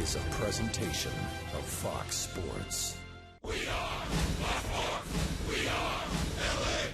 is a presentation of Fox Sports. We are Blackmore. We are LA.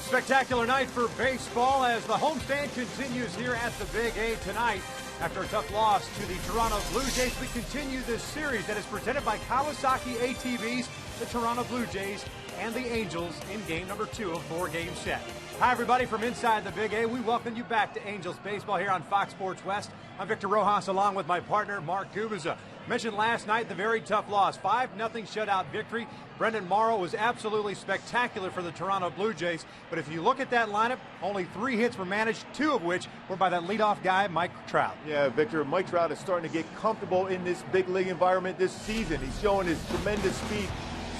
Spectacular night for baseball as the homestand continues here at the Big A tonight. After a tough loss to the Toronto Blue Jays, we continue this series that is presented by Kawasaki ATVs, the Toronto Blue Jays, and the Angels in game number 2 of 4-game set. Hi, everybody, from inside the Big A. We welcome you back to Angels Baseball here on Fox Sports West. I'm Victor Rojas along with my partner, Mark Gubiza. Mentioned last night the very tough loss, 5-0 shutout victory. Brendan Morrow was absolutely spectacular for the Toronto Blue Jays. But if you look at that lineup, only 3 hits were managed, 2 of which were by that leadoff guy, Mike Trout. Yeah, Victor, Mike Trout is starting to get comfortable in this big league environment this season. He's showing his tremendous speed,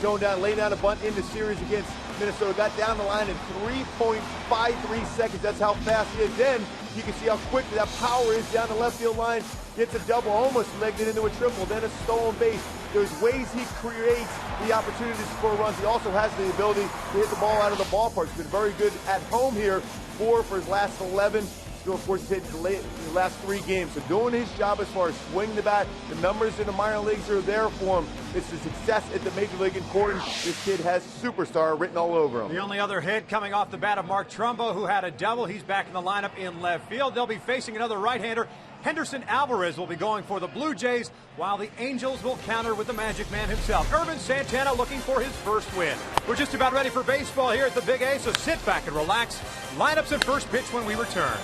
laying down a bunt in the series against Minnesota. Got down the line in 3.53 seconds. That's how fast he is. Then you can see how quick that power is down the left field line. Gets a double, almost legged it into a triple, then a stolen base. There's ways he creates the opportunities for runs. He also has the ability to hit the ball out of the ballpark. He's been very good at home here. 4 for his last 11. Still, of course, hit the last 3 games. So doing his job as far as swinging the bat. The numbers in the minor leagues are there for him. It's the success at the major league important. This kid has superstar written all over him. The only other hit coming off the bat of Mark Trumbo, who had a double. He's back in the lineup in left field. They'll be facing another right-hander. Henderson Alvarez will be going for the Blue Jays, while the Angels will counter with the Magic Man himself. Irvin Santana looking for his first win. We're just about ready for baseball here at the Big A, so sit back and relax. Lineups and first pitch when we return.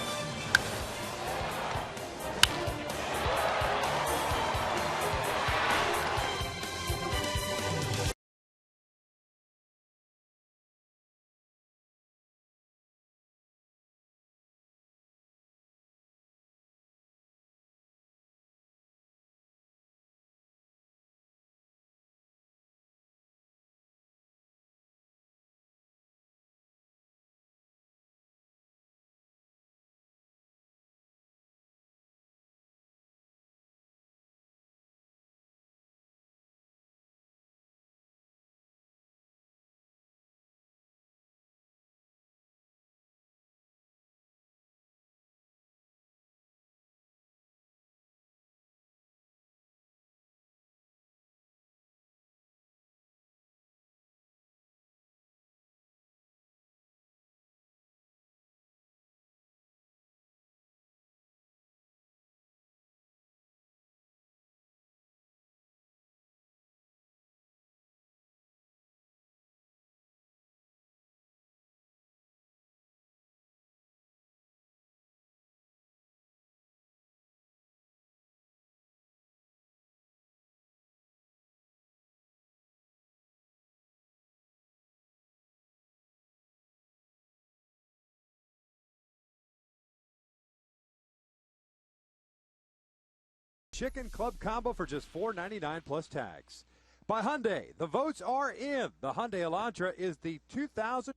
Chicken Club Combo for just $4.99 plus tax. By Hyundai, the votes are in. The Hyundai Elantra is the 2000.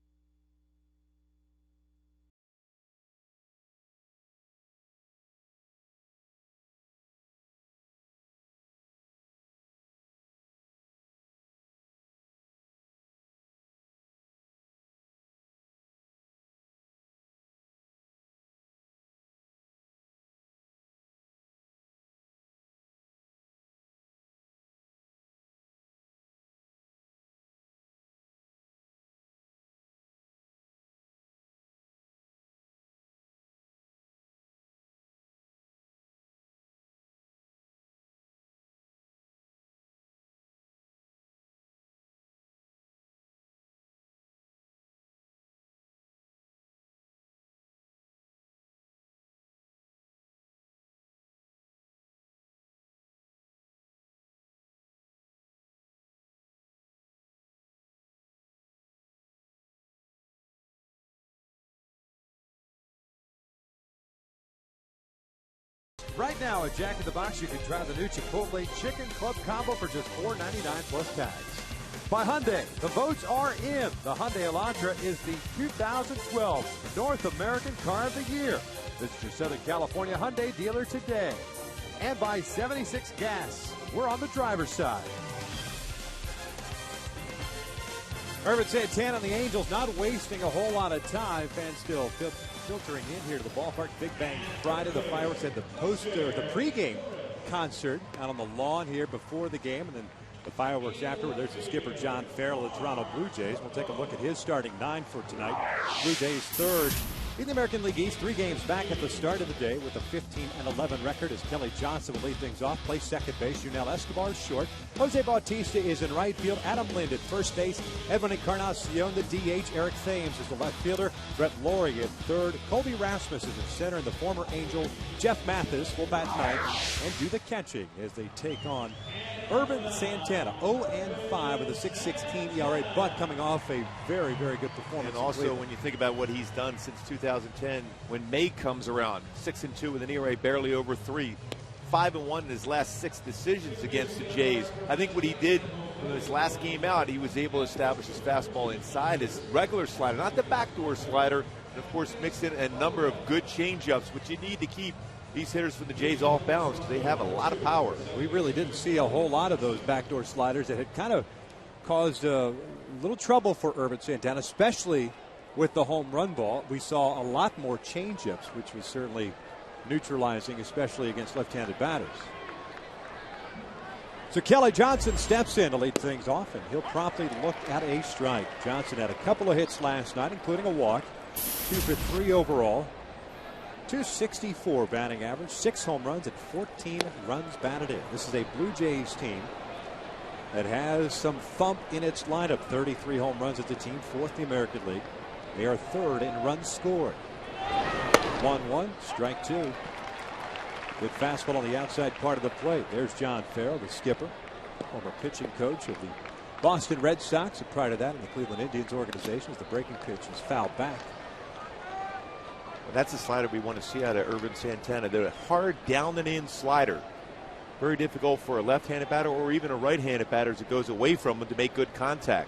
Right now at Jack in the Box, you can try the new Chipotle Chicken Club Combo for just $4.99 plus tax. By Hyundai, the votes are in. The Hyundai Elantra is the 2012 North American Car of the Year. Visit your Southern California Hyundai dealer today. And by 76 Gas, we're on the driver's side. Urban Santana and the Angels not wasting a whole lot of time. Fans still filtering in here to the ballpark. Big Bang Friday. The fireworks at the pregame concert out on the lawn here before the game, and then the fireworks afterward. There's the skipper, John Farrell of the Toronto Blue Jays. We'll take a look at his starting 9 for tonight. Blue Jays third in the American League East. 3 games back at the start of the day with a 15-11 record as Kelly Johnson will lead things off. Plays second base. Yunel Escobar is short. Jose Bautista is in right field. Adam Lind at first base. Edwin Encarnacion, the DH. Eric Thames is the left fielder. Brett Laurie at third. Colby Rasmus is at center. And the former Angel, Jeff Mathis, will bat ninth and do the catching as they take on Urban Santana. 0-5 with a 6.16 ERA, but coming off a very, very good performance. And also, when you think about what he's done since 2010, when May comes around, 6-2 with an ERA barely over 3, 5-1 in his last 6 decisions against the Jays. I think what he did in his last game out, he was able to establish his fastball inside his regular slider, not the backdoor slider, and of course mix in a number of good changeups, which you need to keep these hitters for the Jays off balance because they have a lot of power. We really didn't see a whole lot of those backdoor sliders that had kind of caused a little trouble for Urban Santana, especially with the home run ball. We saw a lot more changeups, which was certainly neutralizing, especially against left-handed batters. So Kelly Johnson steps in to lead things off, and he'll promptly look at a strike. Johnson had a couple of hits last night, including a walk. 2 for 3 overall. 264 batting average, 6 home runs, and 14 runs batted in. This is a Blue Jays team that has some thump in its lineup. 33 home runs as the team, 4th in the American League. They are 3rd in runs scored. 1-1, strike 2. Good fastball on the outside part of the plate. There's John Farrell, the skipper, former pitching coach of the Boston Red Sox, and prior to that in the Cleveland Indians organization, as the breaking pitch is fouled back. That's the slider we want to see out of Urban Santana. They're a hard down and in slider. Very difficult for a left-handed batter or even a right-handed batter as it goes away from him to make good contact.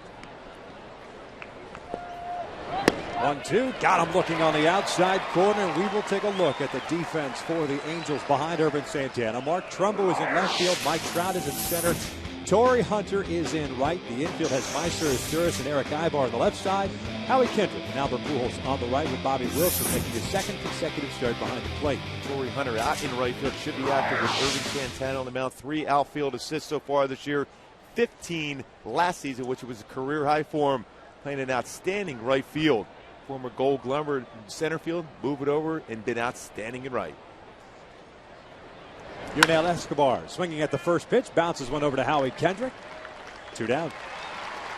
1-2, got him looking on the outside corner, and we will take a look at the defense for the Angels behind Urban Santana. Mark Trumbo is in left field, Mike Trout is in center, Torrey Hunter is in right. The infield has Meister Asturis and Eric Ibar on the left side. Howie Kendrick and Albert Pujols on the right, with Bobby Wilson making his 2nd consecutive start behind the plate. Torrey Hunter out in right field, should be active with Urban Santana on the mound. 3 outfield assists so far this year, 15 last season, which was a career high for him, playing an outstanding right field. Former Gold Glover in center field, move it over, and been outstanding in right. Yunel Escobar swinging at the first pitch, bounces one over to Howie Kendrick. 2 down.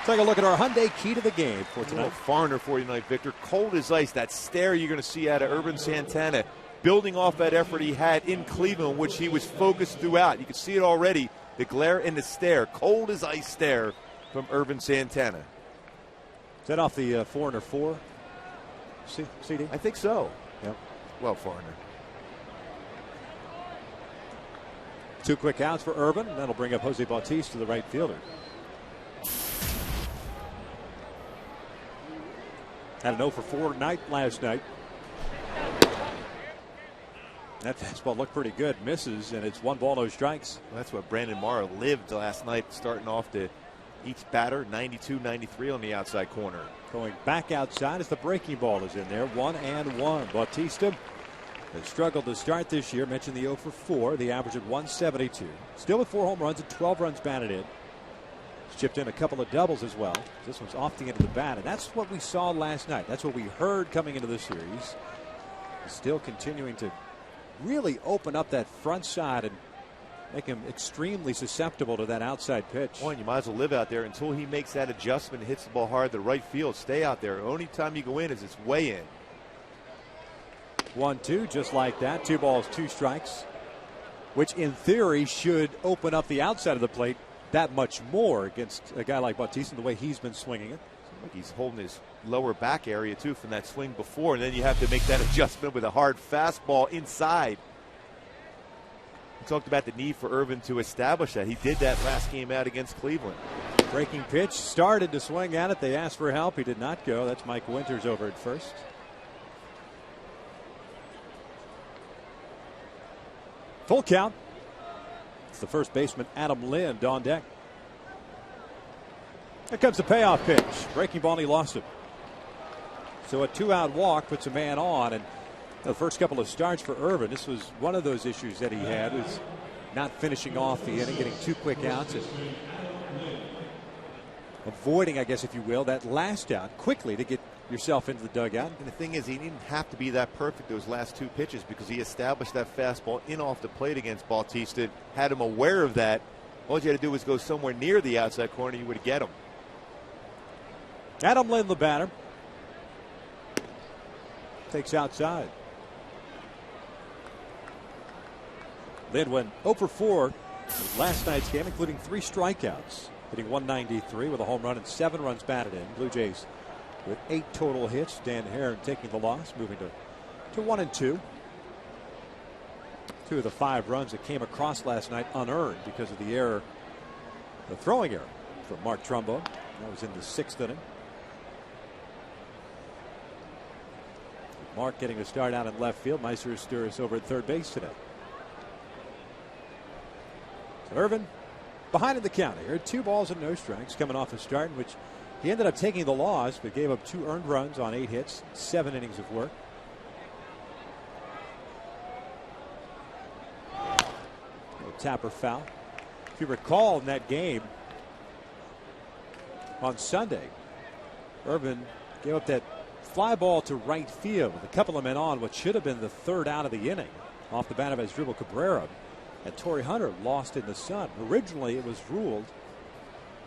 Take a look at our Hyundai key to the game for tonight. A little foreigner for you tonight, Victor. Cold as ice. That stare you're going to see out of Urban Santana, building off that effort he had in Cleveland, which he was focused throughout. You can see it already. The glare and the stare, cold as ice stare from Urban Santana. Is that off the Foreigner 4 CD? I think so. Yep. Well, foreigner. 2 quick outs for Urban, and that'll bring up Jose Bautista, the right fielder. Had an 0 for 4 night last night. That fastball looked pretty good. Misses, and it's 1 ball, no strikes. Well, that's what Brandon Morrow lived last night, starting off to each batter, 92-93 on the outside corner. Going back outside as the breaking ball is in there. 1-1. Bautista has struggled to start this year. Mentioned the 0 for 4. The average at 172. Still with 4 home runs and 12 runs batted in. He's chipped in a couple of doubles as well. This one's off the end of the bat, and that's what we saw last night. That's what we heard coming into the series. He's still continuing to really open up that front side and make him extremely susceptible to that outside pitch. Boy, you might as well live out there until he makes that adjustment and hits the ball hard to right field. Stay out there. The only time you go in is it's way in. 1-2, just like that. 2 balls, 2 strikes, which in theory should open up the outside of the plate that much more against a guy like Bautista, the way he's been swinging it. Like he's holding his lower back area too from that swing before, and then you have to make that adjustment with a hard fastball inside. We talked about the need for Irvin to establish that. He did that last game out against Cleveland. Breaking pitch, started to swing at it. They asked for help. He did not go. That's Mike Winters over at first. Full count. It's the first baseman, Adam Lind, on deck. Here comes the payoff pitch. Breaking ball, and he lost it. So a 2-out walk puts a man on. And the first couple of starts for Irvin, this was one of those issues that he had, was not finishing off the inning, getting 2 quick outs, and avoiding, I guess, if you will, that last out quickly to get yourself into the dugout. And the thing is, he didn't have to be that perfect those last 2 pitches because he established that fastball in off the plate against Bautista, had him aware of that. All you had to do was go somewhere near the outside corner, you would get him. Adam Lind, the batter. Takes outside. Lind went 0 for 4 in last night's game, including 3 strikeouts, hitting 193 with a home run and 7 runs batted in. Blue Jays with 8 total hits. Dan Herron taking the loss, moving to 1-2. 2 of the 5 runs that came across last night unearned because of the error, the throwing error from Mark Trumbo. That was in the 6th inning. Mark getting a start out in left field. Meister is over at third base today. So Irvin behind in the count here. 2 balls and no strikes coming off a start in which he ended up taking the loss, but gave up 2 earned runs on 8 hits, 7 innings of work. Tapper foul. If you recall in that game on Sunday, Irvin gave up that fly ball to right field with a couple of men on what should have been the 3rd out of the inning off the bat of Asdrubal Cabrera, and Torrey Hunter lost in the sun. Originally it was ruled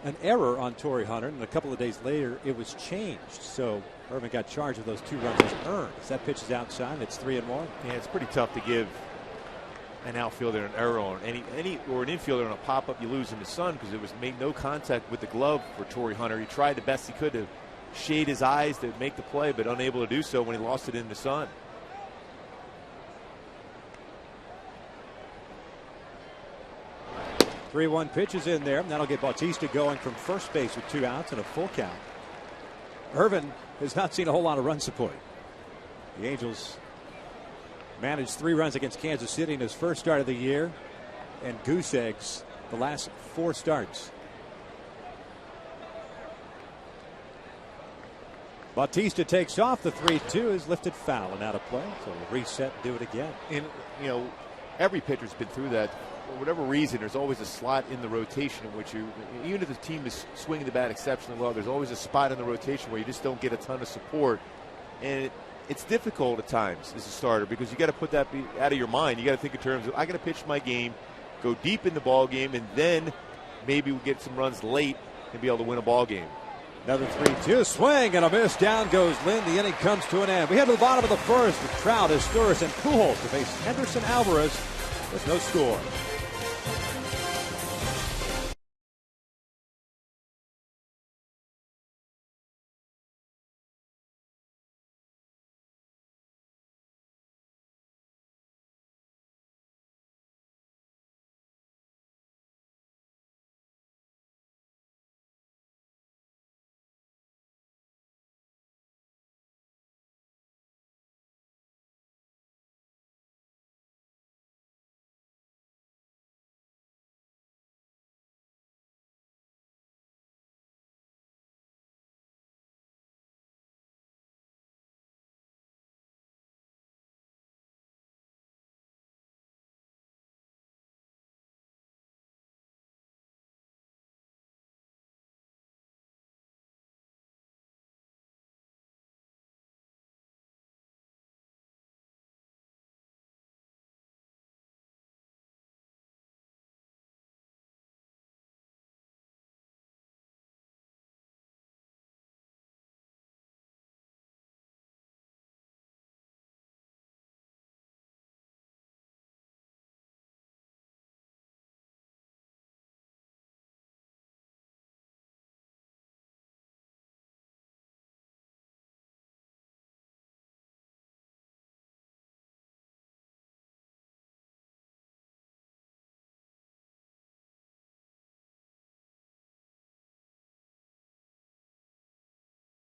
an error on Torrey Hunter, and a couple of days later it was changed. So Irvin got charged with those 2 runs as earned. As that pitch is outside, it's 3-1. Yeah, it's pretty tough to give an outfielder an error on any or an infielder on a pop-up you lose in the sun, because it was made no contact with the glove for Torrey Hunter. He tried the best he could to shade his eyes to make the play, but unable to do so when he lost it in the sun. The 3-1 pitch is in there, and that'll get Bautista going from first base with 2 outs and a full count. Irvin has not seen a whole lot of run support. The Angels managed 3 runs against Kansas City in his first start of the year, and goose eggs the last 4 starts. Bautista takes off. The 3-2 is lifted foul and out of play. So we'll reset and do it again. And, you know, every pitcher's been through that. For whatever reason, there's always a slot in the rotation in which you, even if the team is swinging the bat exceptionally well, there's always a spot in the rotation where you just don't get a ton of support. And it's difficult at times as a starter because you got to put that out of your mind. You got to think in terms of, I got to pitch my game, go deep in the ball game, and then maybe we'll get some runs late and be able to win a ball game. Another 3-2 swing and a miss. Down goes Lind. The inning comes to an end. We head to the bottom of the first with Trout, Asturias, and Pujols to face Henderson Alvarez with no score.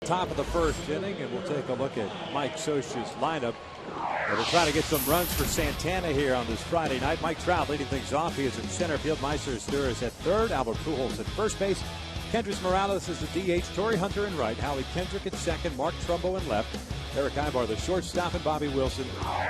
Top of the first inning, and we'll take a look at Mike Scioscia's lineup. They're trying to get some runs for Santana here on this Friday night. Mike Trout leading things off. He is in center field. Meiser Stewart at third. Albert Pujols at first base. Kendrick Morales is the DH. Torrey Hunter in right. Howie Kendrick at second. Mark Trumbo in left. Eric Ibar, the shortstop, and Bobby Wilson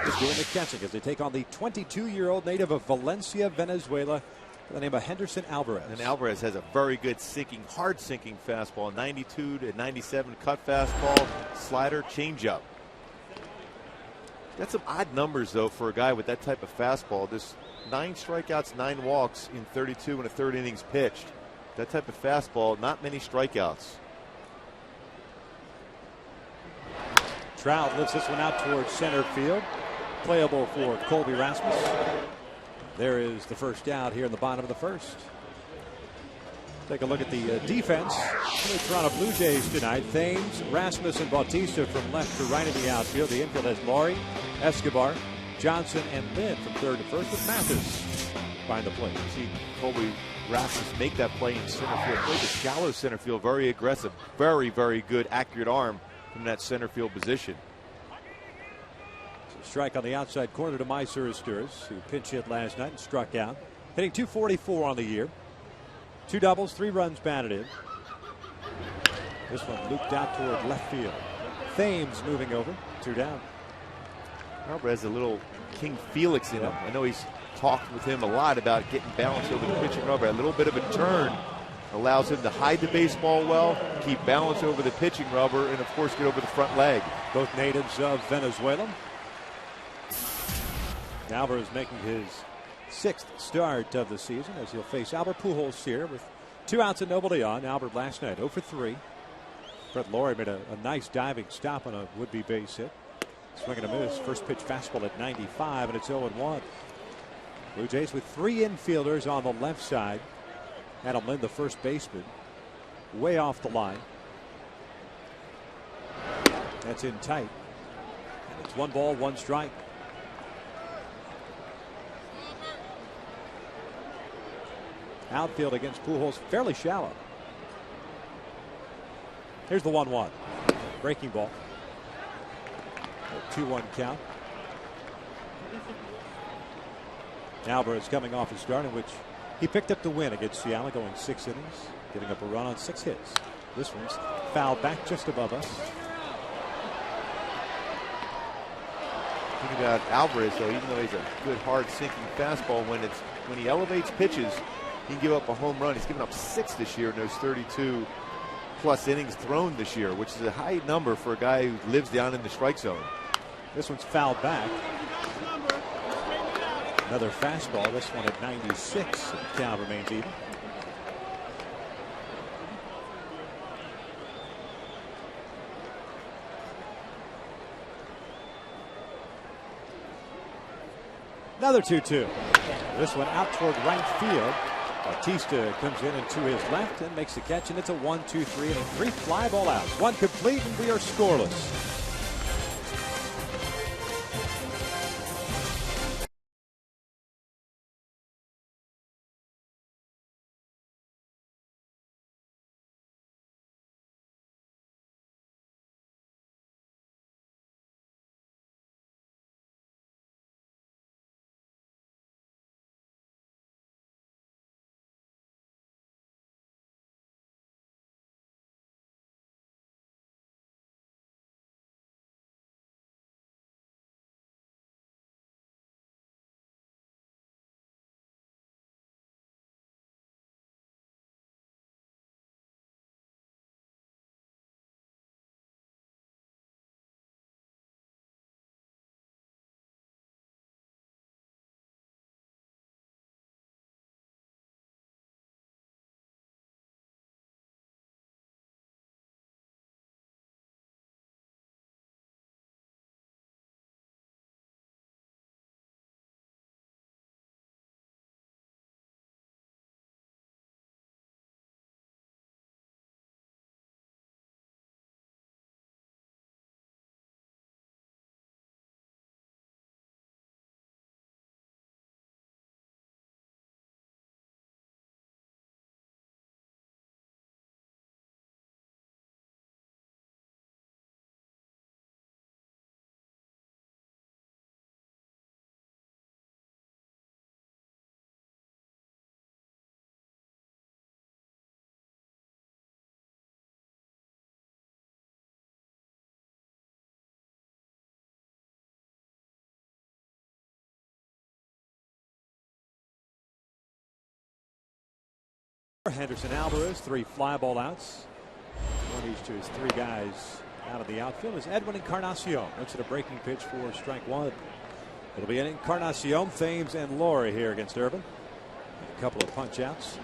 is doing the catching as they take on the 22-year-old native of Valencia, Venezuela, by the name of Henderson Alvarez. And Alvarez has a very good sinking, hard sinking fastball. 92 to 97 cut fastball, slider, changeup. Got some odd numbers, though, for a guy with that type of fastball. This 9 strikeouts, 9 walks in 32 and a third innings pitched. That type of fastball, not many strikeouts. Trout lifts this one out towards center field. Playable for Colby Rasmus. There is the first out here in the bottom of the first. Take a look at the defense for the Toronto Blue Jays tonight. Thames, Rasmus, and Bautista from left to right in the outfield. The infield has LAWRIE, Escobar, Johnson, and Lynn from third to first with Mathis behind the plate. See Colby Rasmus make that play in center field. Played the shallow center field, very aggressive, very, very good, accurate arm from that center field position. Strike on the outside corner to Meiser Stewart, who pinch hit last night and struck out. Hitting .244 on the year. 2 doubles, 3 runs batted in. This one looped out toward left field. Thames moving over, 2 down. Alvarez has a little King Felix in him. I know he's talked with him a lot about getting balance over the pitching rubber. A little bit of a turn allows him to hide the baseball well, keep balance over the pitching rubber, and of course get over the front leg. Both natives of Venezuela. Alvarez making his 6th start of the season as he'll face Albert Pujols here with 2 outs and nobody on. Albert last night 0 for 3. Brett LAWRIE made a nice diving stop on a would-be base hit. Swing and a miss. First pitch fastball at 95, and it's 0-1. Blue Jays with 3 infielders on the left side. Adam Lynn, the first baseman, way off the line. That's in tight. And it's 1 ball, 1 strike. Outfield against Pujols, fairly shallow. Here's the 1-1. Breaking ball. 2-1 count. Alvarez coming off his start in which he picked up the win against Seattle, going 6 innings, giving up a run on 6 hits. This one's fouled back just above us. Think about Alvarez, though, even though he's a good hard sinking fastball, when he elevates pitches, he can give up a home run. He's given up 6 this year in those 32 plus innings thrown this year, which is a high number for a guy who lives down in the strike zone. This one's fouled back. Another fastball, this one at 96, and the count remains even. Another 2-2. This one out toward right field. Bautista comes in and to his left and makes the catch, and it's a 1-2-3 and 3 fly ball outs. 1 complete, and we are scoreless. Henderson Alvarez, 3 fly ball outs. One each to his 3 guys out of the outfield is Edwin Encarnacion. Looks at a breaking pitch for strike 1. It'll be an Encarnacion, Thames, and LAWRIE here against Urban. A couple of punch outs.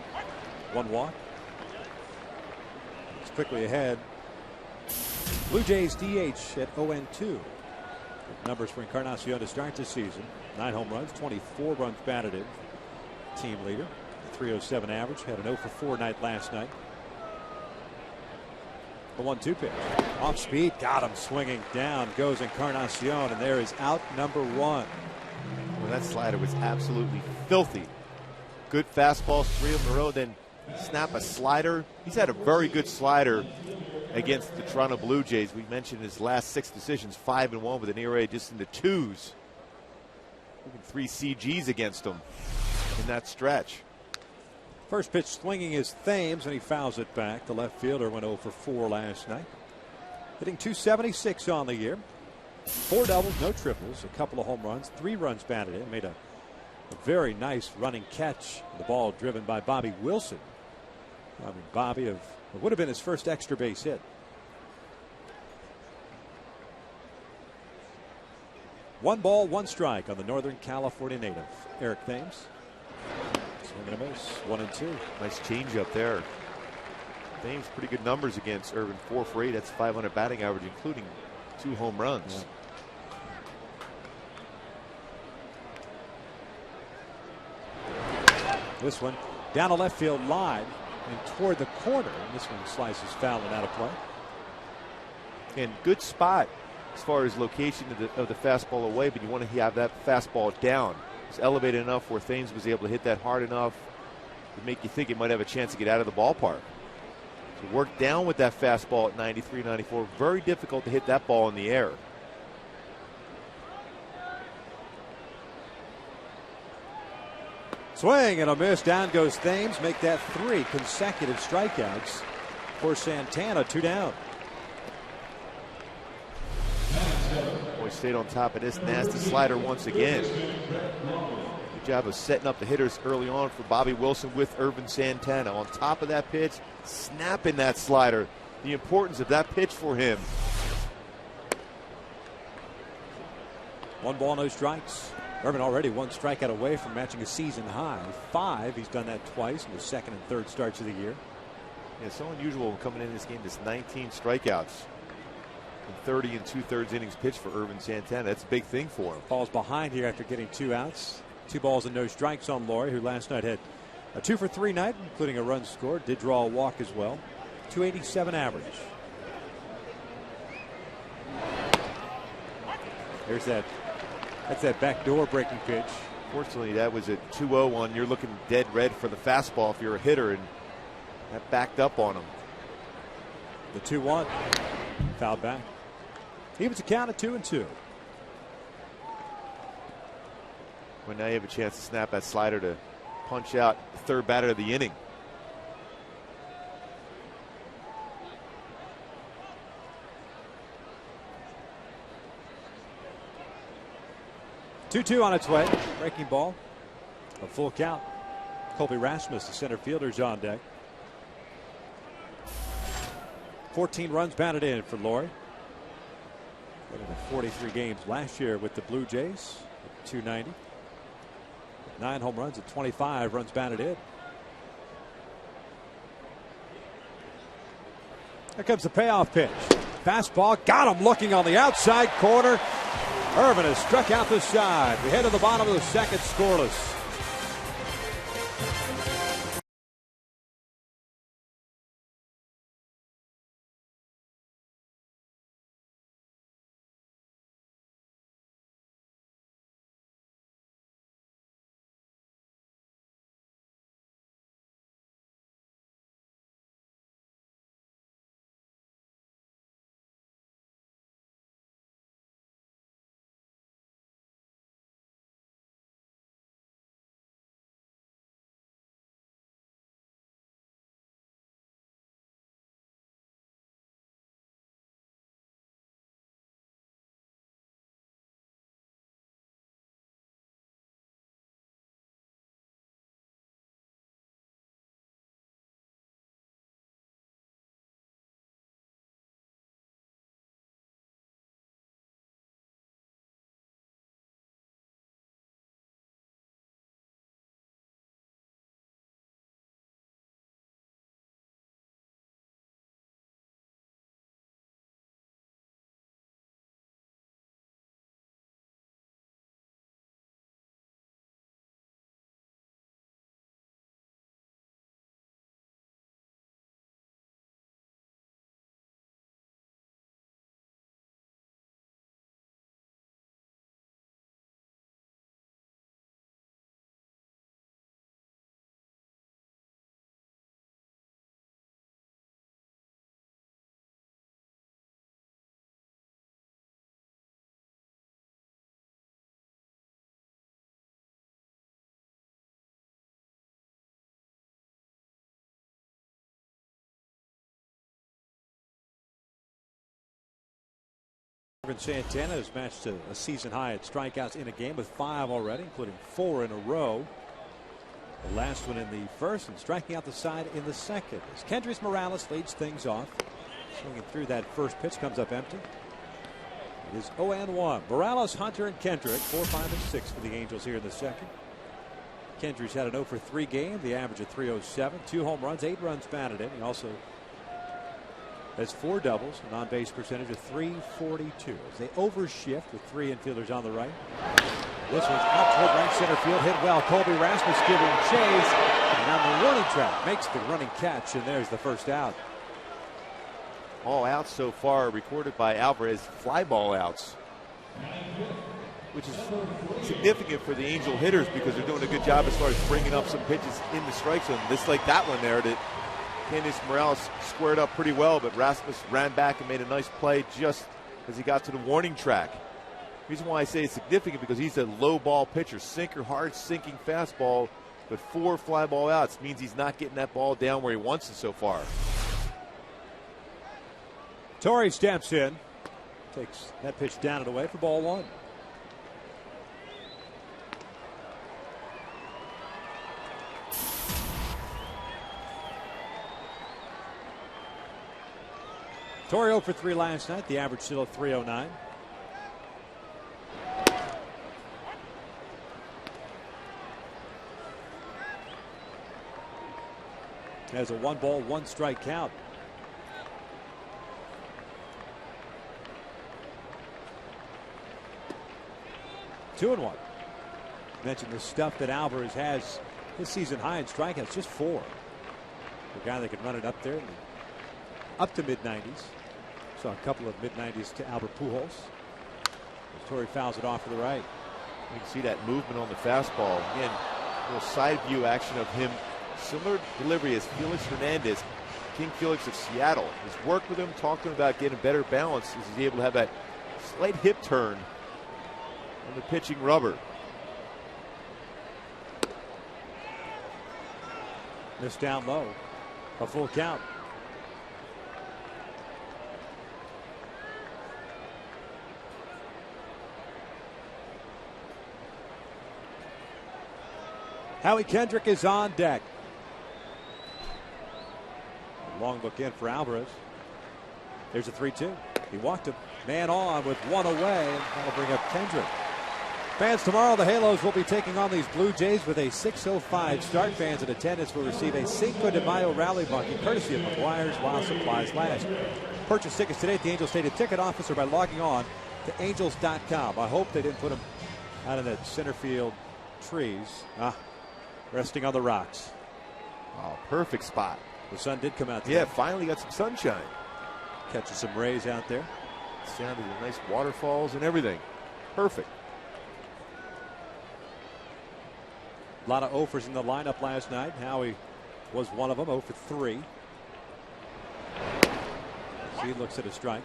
1 walk. It's quickly ahead. Blue Jays DH at 0-2. Numbers for Encarnacion to start this season. 9 home runs, 24 runs batted in. Team leader. 307 average. Had an 0 for 4 night last night. The 1-2 pitch. Off speed. Got him swinging down. Goes Encarnacion. And there is out number 1. Well, that slider was absolutely filthy. Good fastballs, 3 of them in a row. Then snap a slider. He's had a very good slider against the Toronto Blue Jays. We mentioned his last 6 decisions, 5-1 with an ERA just in the 2s. 3 CGs against him in that stretch. First pitch swinging is Thames, and he fouls it back. The left fielder went 0 for 4 last night. Hitting .276 on the year. 4 doubles, no triples, a couple of home runs, 3 runs batted in. Made a very nice running catch. The ball driven by Bobby Wilson. Bobby it would have been his first extra base hit. 1 ball, 1 strike on the Northern California native, Eric Thames. Swinging a miss, 1-2. Nice change up there. Thames pretty good numbers against Urban. 4 for 8. That's 500 batting average, including 2 home runs. Yeah. This one down the left field line and toward the corner. And this one slices foul and out of play. And good spot as far as location of the fastball away, but you want to have that fastball down. It's elevated enough where Thames was able to hit that hard enough to make you think it might have a chance to get out of the ballpark. So work down with that fastball at 93, 94. Very difficult to hit that ball in the air. Swing and a miss. Down goes Thames. Make that 3 consecutive strikeouts for Santana. 2 down. Boy, stayed on top of this nasty slider once again. Good job of setting up the hitters early on for Bobby Wilson with Urban Santana. On top of that pitch, snapping that slider. The importance of that pitch for him. 1 ball, no strikes. Urban already 1 strikeout away from matching a season high. 5. He's done that twice in the 2nd and 3rd starts of the year. Yeah, so unusual coming in this game. Just 19 strikeouts. 30 2/3 innings pitched for Urban Santana. That's a big thing for him. Falls behind here after getting 2 outs. 2 balls and no strikes on LAWRIE, who last night had a 2 for 3 night, including a run scored. Did draw a walk as well. 287 average. There's that's that backdoor breaking pitch. Fortunately, that was a 2-0 one. You're looking dead red for the fastball if you're a hitter, and that backed up on him. The 2-1. Fouled back. Evens the count at 2-2. Well, now you have a chance to snap that slider to punch out the 3rd batter of the inning. Two on its way. Breaking ball. A full count. Colby Rasmus, the center fielder, is on deck. 14 runs batted in for LAWRIE. Played in 43 games last year with the Blue Jays. 290. 9 home runs and 25 runs batted in. Here comes the payoff pitch. Fastball. Got him looking on the outside corner. Urban has struck out the side. We head to the bottom of the 2nd, scoreless. Giancarlo Santana has matched a season high at strikeouts in a game with 5 already, including 4 in a row. The last one in the first and striking out the side in the second. As Kendrick Morales leads things off. Swinging through that first pitch, comes up empty. It is 0-1. Morales, Hunter, and Kendrick 4, 5, and 6 for the Angels here in the second. Kendrick's had an 0 for 3 game, the average of 307, 2 home runs, 8 runs batted in. He also has 4 doubles, an on-base percentage of .342. As they overshift with 3 infielders on the right. This one's out toward right center field, hit well. Colby Rasmus giving chase, and on the warning track makes the running catch, and there's the first out. All outs so far recorded by Alvarez, fly ball outs, which is significant for the Angel hitters because they're doing a good job as far as bringing up some pitches in the strike zone. Just like that one there that Kendrick Morales squared up pretty well, but Rasmus ran back and made a nice play just as he got to the warning track. The reason why I say it's significant because he's a low ball pitcher, sinker, hard sinking fastball, but 4 fly ball outs means he's not getting that ball down where he wants it so far. Torrey steps in, takes that pitch down and away for ball 1. Torrey 0 for 3 last night, the average still at .309. Has a 1-ball, 1-strike count. Two and 1. Mentioned the stuff that Alvarez has this season high in strikeouts, just 4. The guy that can run it up there, up to mid-90s. Saw a couple of mid-90s to Albert Pujols. As Torrey fouls it off to the right. You can see that movement on the fastball. Again, a little side view action of him. Similar delivery as Felix Hernandez, King Felix of Seattle. He's worked with him, talked to him about getting better balance as he's able to have that slight hip turn on the pitching rubber. Missed down low. A full count. Howie Kendrick is on deck. A long look in for Alvarez. There's a 3-2. He walked a man on with 1 away, and that'll bring up Kendrick. Fans, tomorrow the Halos will be taking on these Blue Jays with a 6:05 start. Fans in attendance will receive a Cinco de Mayo rally bucket courtesy of McGuire's while supplies last. Purchase tickets today at the Angels Stadium ticket office or by logging on to angels.com. I hope they didn't put them out in that center field trees. Resting on the rocks. Oh, perfect spot. The sun did come out today. Yeah, finally got some sunshine. Catching some rays out there. Sounded the nice waterfalls and everything. Perfect. A lot of offers in the lineup last night. Howie was one of them, 0 for 3. As he looks at a strike.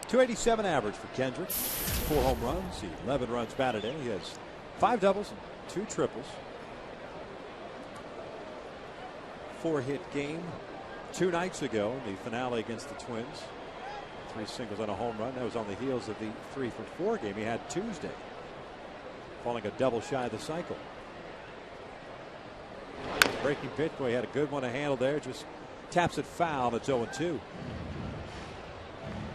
.287 average for Kendrick. 4 home runs, 11 runs batted in. He has 5 doubles and 2 triples. 4-hit game 2 nights ago in the finale against the Twins. 3 singles and a home run. That was on the heels of the 3 for 4 game he had Tuesday. Falling a double shy of the cycle. Breaking pitch, boy, he had a good one to handle there. Just taps it foul. It's 0-2.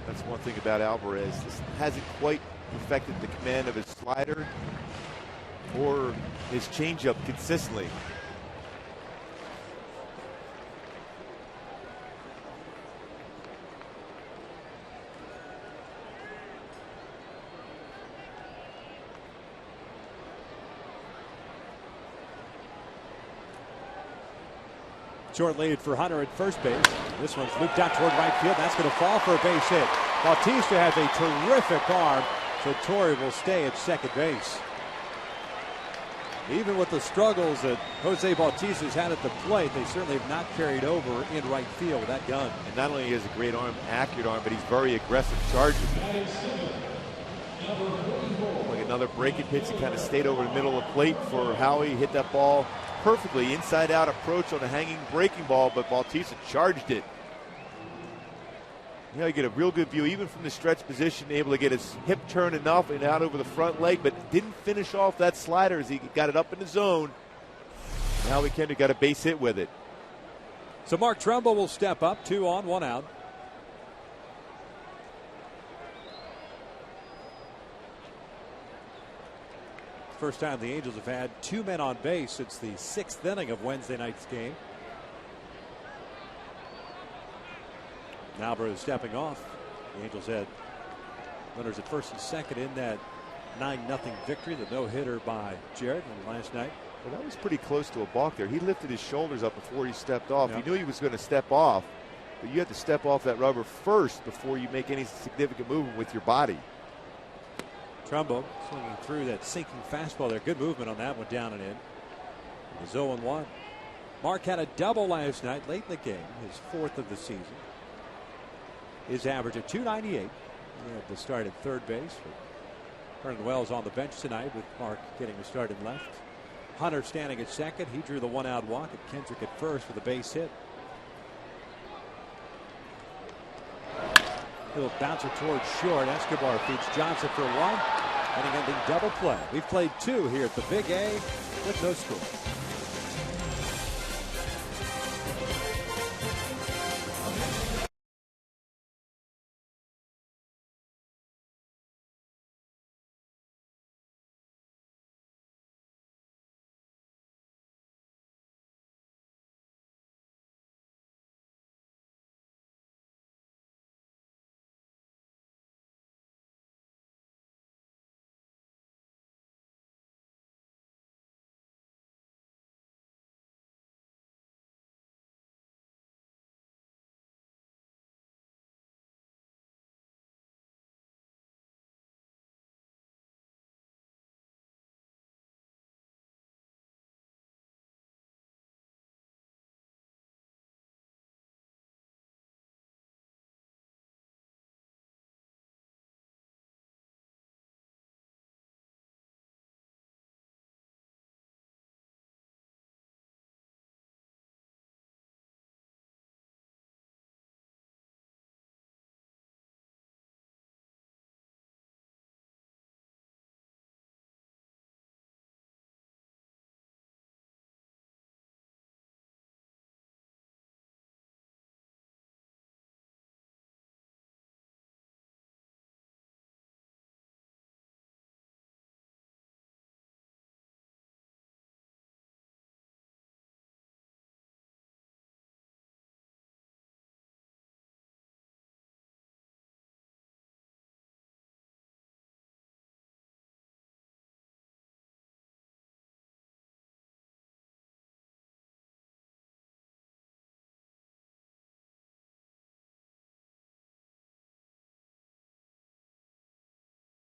That's one thing about Alvarez. Just hasn't quite perfected the command of his slider or his changeup consistently. Short lead for Hunter at first base. This one's looped out toward right field. That's going to fall for a base hit. Bautista has a terrific arm, so Torrey will stay at second base. Even with the struggles that Jose Bautista's had at the plate, they certainly have not carried over in right field with that gun. And not only has he a great arm, accurate arm, but he's very aggressive charging. Like another breaking pitch, he kind of stayed over the middle of the plate for Howie. Hit that ball perfectly, inside out approach on a hanging breaking ball, but Bautista charged it. You know, you get a real good view, even from the stretch position, able to get his hip turn enough and out over the front leg, but didn't finish off that slider as he got it up in the zone. Howie Kendrick got a base hit with it. So Mark Trumbo will step up, 2 on, 1 out. First time the Angels have had 2 men on base since the 6th inning of Wednesday night's game. Alvarez stepping off. The Angels had runners at first and second in that 9-0 victory, the no-hitter by Jarrett last night. Well, that was pretty close to a balk there. He lifted his shoulders up before he stepped off. Yep. He knew he was going to step off, but you have to step off that rubber first before you make any significant movement with your body. Trumbo swinging through that sinking fastball there. Good movement on that one, down and in. It was 0-1. Mark had a double last night late in the game, his 4th of the season. His average at .298. He had the start at third base. Vernon Wells on the bench tonight with Mark getting the start in left. Hunter standing at second. He drew the 1-out walk. At Kendrick at first with a base hit. Little bouncer towards short. Escobar feeds Johnson for 1. And an ending double play. We've played 2 here at the Big A with no score.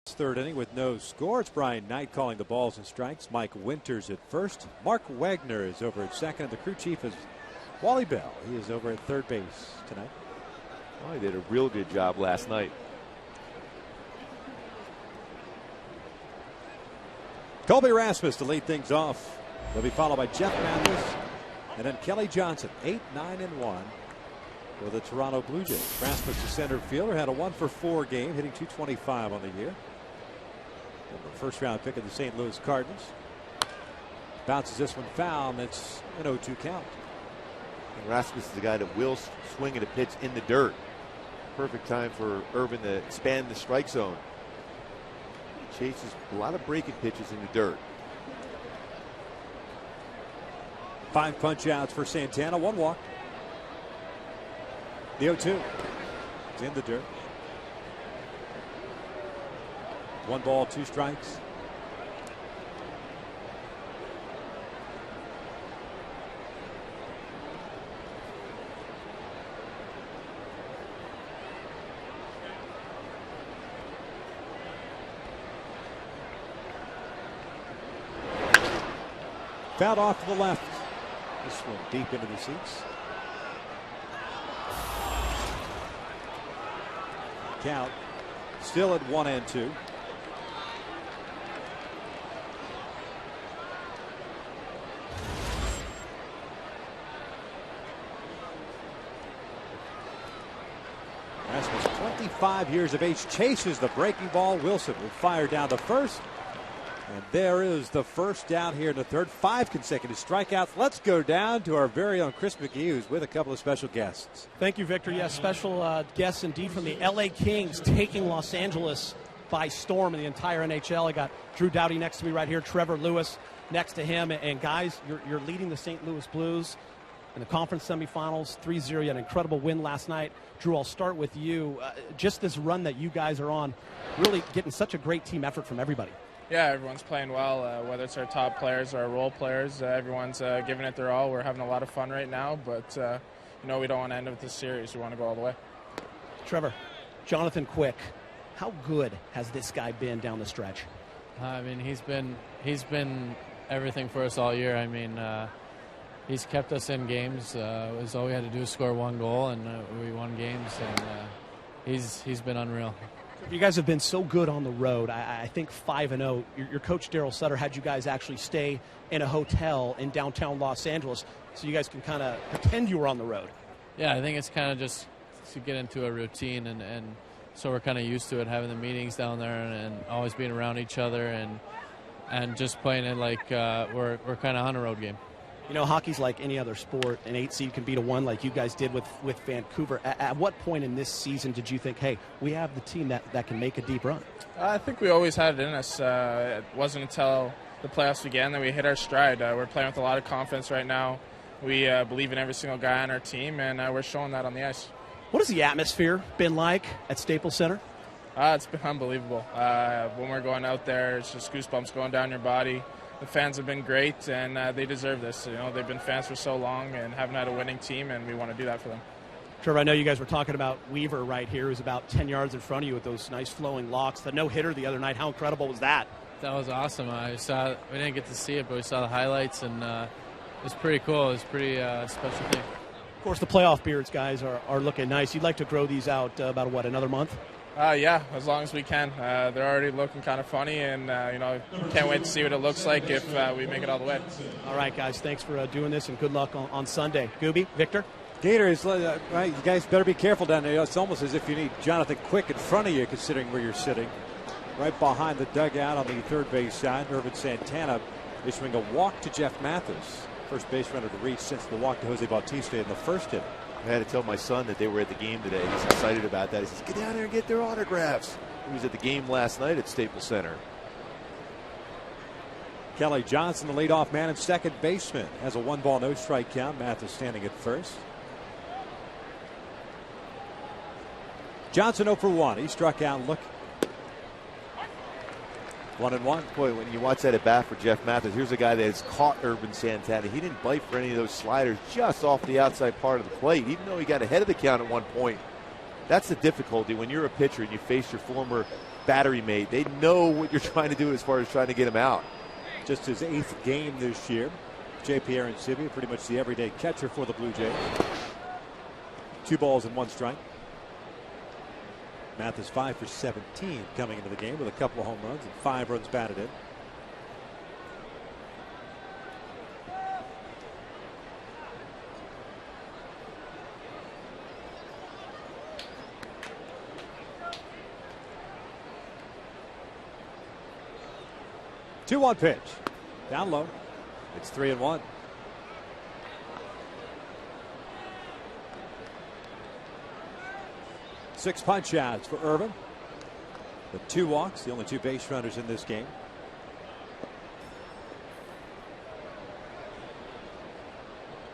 Third inning with no score. It's Brian Knight calling the balls and strikes. Mike Winters at first. Mark Wagner is over at second. The crew chief is Wally Bell. He is over at third base tonight. Oh, he did a real good job last night. Colby Rasmus to lead things off. They'll be followed by Jeff Mathis and then Kelly Johnson. 8, 9, and 1 for the Toronto Blue Jays. Rasmus, the center fielder, had a 1-for-4 game, hitting .225 on the year. First round pick of the St. Louis Cardinals. Bounces this one foul, and it's an 0-2 count. And Rasmus is the guy that will swing at a pitch in the dirt. Perfect time for Irvin to expand the strike zone. He chases a lot of breaking pitches in the dirt. 5 punch outs for Santana, 1 walk. The 0-2 is in the dirt. 1 ball, 2 strikes. Fouled off to the left. This one deep into the seats. Count still at 1-2. Rasmus 25 years of age, chases the breaking ball. Wilson will fire down the first. And there is the first down here in the third. 5 consecutive strikeouts. Let's go down to our very own Chris McGee, who's with a couple of special guests. Thank you, Victor. Yes, special guests indeed from the LA Kings, taking Los Angeles by storm in the entire NHL. I got Drew Doughty next to me right here, Trevor Lewis next to him. And guys, you're leading the St. Louis Blues in the conference semifinals, 3-0. You had an incredible win last night. Drew, I'll start with you. Just this run that you guys are on, really getting such a great team effort from everybody. Yeah, everyone's playing well, whether it's our top players or our role players. Everyone's giving it their all. We're having a lot of fun right now, but we don't want to end with this series. We want to go all the way. Trevor, Jonathan Quick, how good has this guy been down the stretch? I mean, he's been everything for us all year. I mean, he's kept us in games. All we had to do was score 1 goal, and we won games. And he's been unreal. You guys have been so good on the road. I think 5-0. Your coach, Daryl Sutter, had you guys actually stay in a hotel in downtown Los Angeles so you guys can kind of pretend you were on the road. Yeah, I think it's kind of just to get into a routine, and so we're kind of used to it, having the meetings down there and always being around each other and just playing it like we're kind of on a road game. You know, hockey's like any other sport. An 8 seed can beat a 1 like you guys did with Vancouver. At what point in this season did you think, hey, we have the team that can make a deep run? I think we always had it in us. It wasn't until the playoffs began that we hit our stride. We're playing with a lot of confidence right now. We believe in every single guy on our team, and we're showing that on the ice. What has the atmosphere been like at Staples Center? It's been unbelievable. When we're going out there, it's just goosebumps going down your body. The fans have been great, and they deserve this. You know, they've been fans for so long and haven't had a winning team, and we want to do that for them. Trevor, I know you guys were talking about Weaver right here, who's about 10 yards in front of you with those nice flowing locks. The no-hitter the other night, how incredible was that? That was awesome. We didn't get to see it, but we saw the highlights, and it was pretty cool. It was a pretty special thing. Of course, the playoff beards, guys, are looking nice. You'd like to grow these out about, another month? Yeah, as long as we can. They're already looking kind of funny, and, can't wait to see what it looks like if we make it all the way. All right, guys, thanks for doing this, and good luck on Sunday. Gooby, Victor? Gators, right, you guys better be careful down there. It's almost as if you need Jonathan Quick in front of you, considering where you're sitting. Right behind the dugout on the third base side, Irvin Santana issuing a walk to Jeff Mathis. First base runner to reach since the walk to Jose Bautista in the first inning. I had to tell my son that they were at the game today. He's excited about that. He says, get down there and get their autographs. He was at the game last night at Staples Center. Kelly Johnson, the leadoff man and second baseman, has a 1-ball, no-strike count. Mathis standing at first. Johnson 0 for 1. He struck out. Look. 1-1. Boy, when you watch that at bat for Jeff Mathis, here's a guy that has caught Irvin Santana. He didn't bite for any of those sliders just off the outside part of the plate, even though he got ahead of the count at one point. That's the difficulty when you're a pitcher and you face your former battery mate. They know what you're trying to do as far as trying to get him out. Just his 8th game this year. J.P. Arancibia, pretty much the everyday catcher for the Blue Jays. 2 balls and 1 strike. Mathis 5 for 17 coming into the game with a couple of home runs and 5 runs batted in. Two 1 pitch. Down low. It's 3-1. Six punch outs for Irvin. The 2 walks, the only 2 base runners in this game.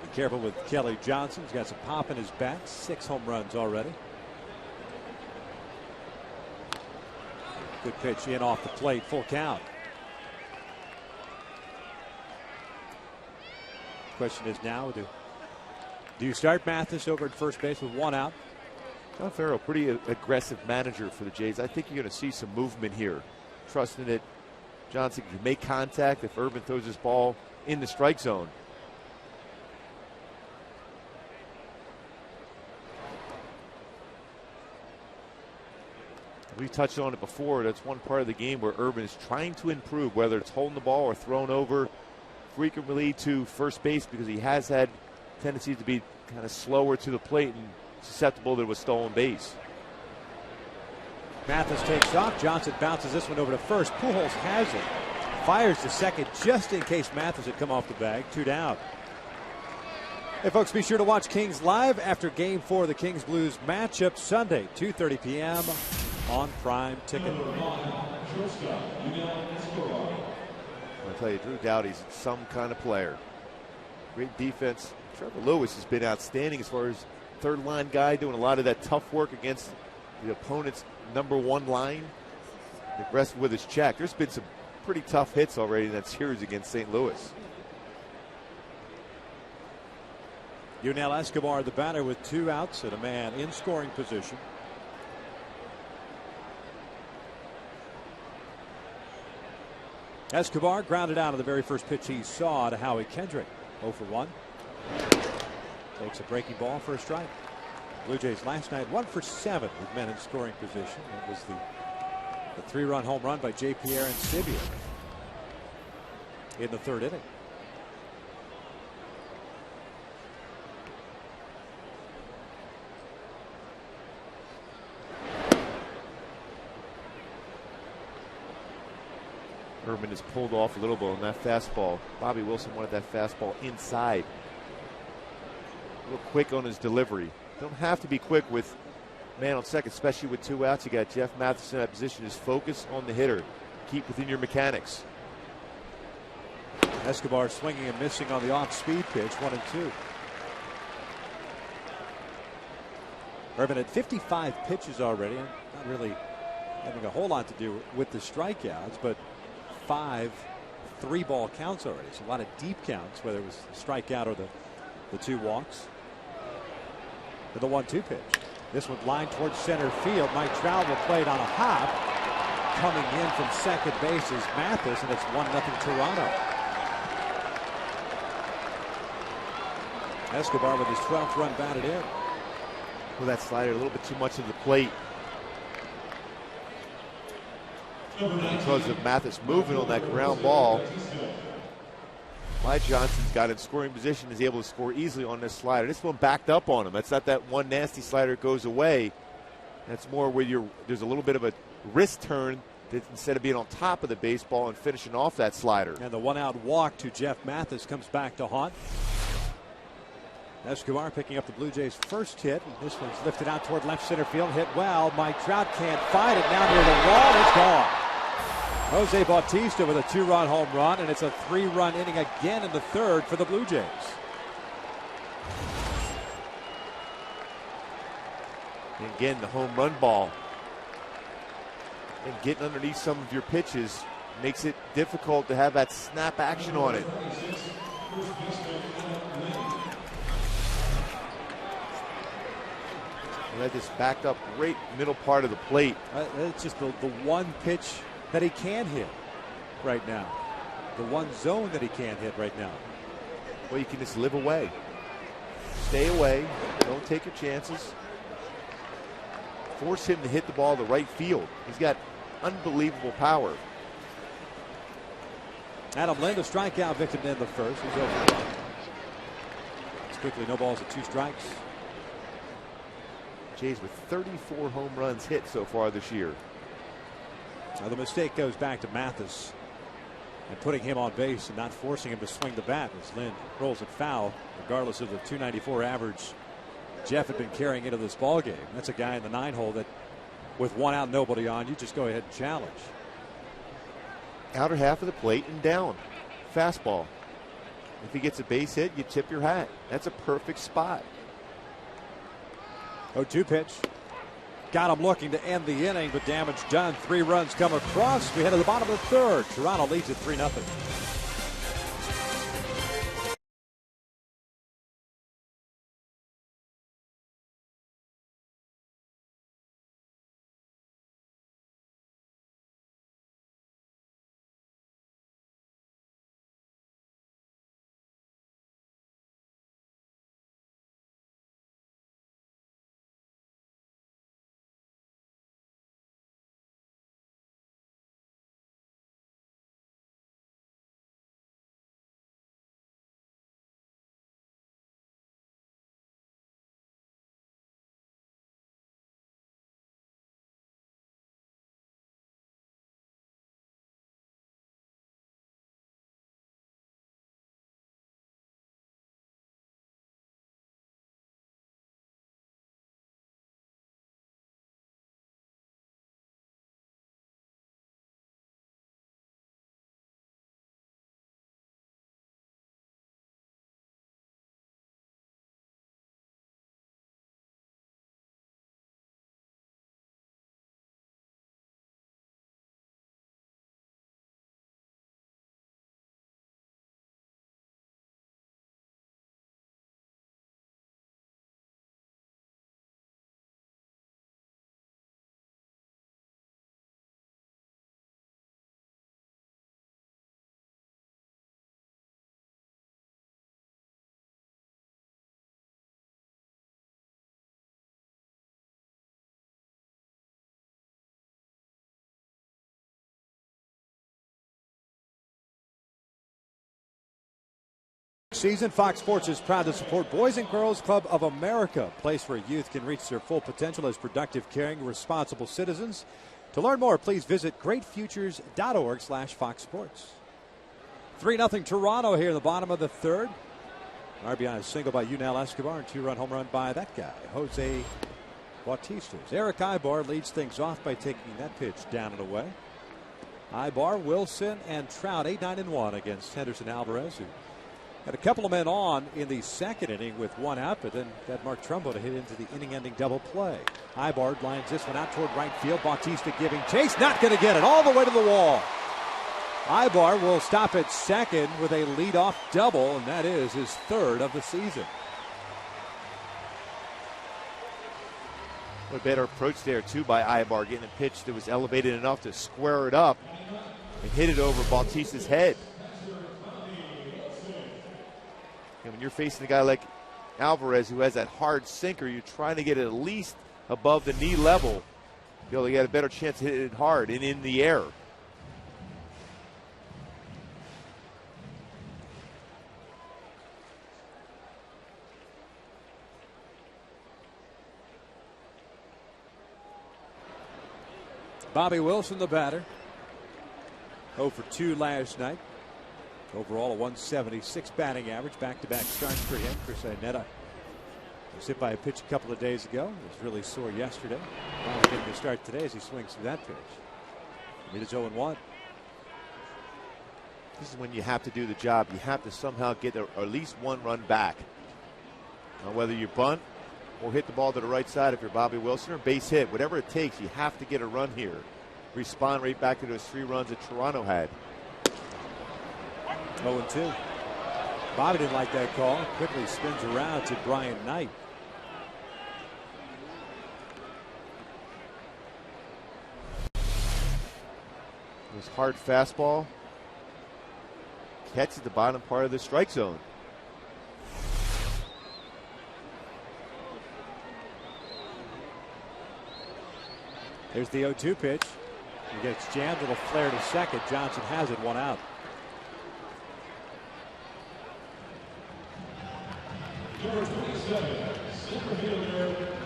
Be careful with Kelly Johnson. He's got some pop in his bat. 6 home runs already. Good pitch in off the plate. Full count. Question is now, do you start Mathis over at first base with 1 out? John Farrell, pretty aggressive manager for the Jays. I think you're going to see some movement here. Trusting that Johnson can make contact if Irvin throws his ball in the strike zone. We touched on it before. That's one part of the game where Irvin is trying to improve, whether it's holding the ball or thrown over frequently to first base, because he has had tendencies to be kind of slower to the plate and susceptible to a stolen base. Mathis takes off. Johnson bounces this one over to first. Pujols has it. Fires to second just in case Mathis had come off the bag. 2 down. Hey, folks, be sure to watch Kings live after Game 4 of the Kings-Blues matchup Sunday, 2:30 p.m. on Prime Ticket. I'll tell you, Drew Doughty's some kind of player. Great defense. Trevor Lewis has been outstanding as far as third-line guy, doing a lot of that tough work against the opponent's #1 line. Aggressive with his check. There's been some pretty tough hits already in that series against St. Louis. Yunel Escobar, the batter, with 2 outs and a man in scoring position. Escobar grounded out of the very first pitch he saw to Howie Kendrick. 0 for 1. Takes a breaking ball for a strike. Blue Jays last night 1 for 7 with men in scoring position. It was the 3-run home run by J. Pierre and Sibia in the 3rd inning. Urban is pulled off a little bit on that fastball. Bobby Wilson wanted that fastball inside. A little quick on his delivery. Don't have to be quick with man on second, especially with 2 outs. You got Jeff Mathis in that position. Just focus on the hitter. Keep within your mechanics. Escobar swinging and missing on the off-speed pitch, 1-2. Urban had 55 pitches already. Not really having a whole lot to do with the strikeouts, but 5 3-ball counts already. So a lot of deep counts, whether it was the strikeout or the 2 walks. To the 1-2 pitch. This one lined towards center field. Mike Trout will play it on a hop. Coming in from second base is Mathis, and it's 1-0 Toronto. Escobar with his 12th run batted in. Well, that slider a little bit too much of the plate. Because of Mathis moving on that ground ball, Mike Johnson's got in scoring position, is able to score easily on this slider. This one backed up on him. That's not that one nasty slider that goes away. That's more where there's a little bit of a wrist turn that instead of being on top of the baseball and finishing off that slider. And the 1-out walk to Jeff Mathis comes back to haunt. Escobar picking up the Blue Jays' first hit. And this one's lifted out toward left center field. Hit well. Mike Trout can't fight it. Now near the wall. It's gone. Jose Bautista with a 2-run home run, and it's a 3-run inning again in the 3rd for the Blue Jays. And again, the home run ball. And getting underneath some of your pitches makes it difficult to have that snap action on it. And that just backed up right middle part of the plate. It's just the one pitch that he can hit right now. The one zone that he can't hit right now. Well, you can just live away. Stay away. Don't take your chances. Force him to hit the ball to right field. He's got unbelievable power. Adam Lind, a strikeout victim in the 1st. He's over. It's quickly no balls at 2 strikes. Jays with 34 home runs hit so far this year. Now the mistake goes back to Mathis and putting him on base and not forcing him to swing the bat as Lind rolls it foul, regardless of the .294 average Jeff had been carrying into this ball game. That's a guy in the 9-hole that, with 1 out, nobody on, you just go ahead and challenge. Outer half of the plate and down. Fastball. If he gets a base hit, you tip your hat. That's a perfect spot. 0-2 pitch. Got him looking to end the inning, but damage done. 3 runs come across. We head to the bottom of the 3rd. Toronto leads at 3-0. Season, Fox Sports is proud to support Boys and Girls Club of America, a place where youth can reach their full potential as productive, caring, responsible citizens. To learn more, please visit greatfutures.org/Fox Sports. 3-0 Toronto here in the bottom of the third. RBI single by Yunel Escobar and 2-run home run by that guy, Jose Bautista. Eric Ibar leads things off by taking that pitch down and away. Ibar, Wilson, and Trout 8-9-1 against Henderson Alvarez, who had a couple of men on in the second inning with one out, but then got Mark Trumbo to hit into the inning-ending double play. Ibar lines this one out toward right field. Bautista giving chase, not going to get it, all the way to the wall. Ibar will stop at second with a leadoff double, and that is his third of the season. A better approach there, too, by Ibar, getting a pitch that was elevated enough to square it up and hit it over Bautista's head. And when you're facing a guy like Alvarez who has that hard sinker, you're trying to get it at least above the knee level. You'll get a better chance to hit it hard and in the air. Bobby Wilson, the batter. 0 for 2 last night. Overall, a 176 batting average. Back-to-back starts for him. Chris Iannetta was hit by a pitch a couple of days ago. He was really sore yesterday. Finally getting to start today as he swings through that pitch. I mean, it's 0-1. This is when you have to do the job. You have to somehow get at least one run back. Now, whether you bunt or hit the ball to the right side if you're Bobby Wilson, or base hit, whatever it takes, you have to get a run here. Respond right back to those 3 runs that Toronto had. 0-2. Bobby didn't like that call. Quickly spins around to Brian Knight. This hard fastball catches the bottom part of the strike zone. There's the 0-2 pitch. He gets jammed. It'll flare to second. Johnson has it, 1 out.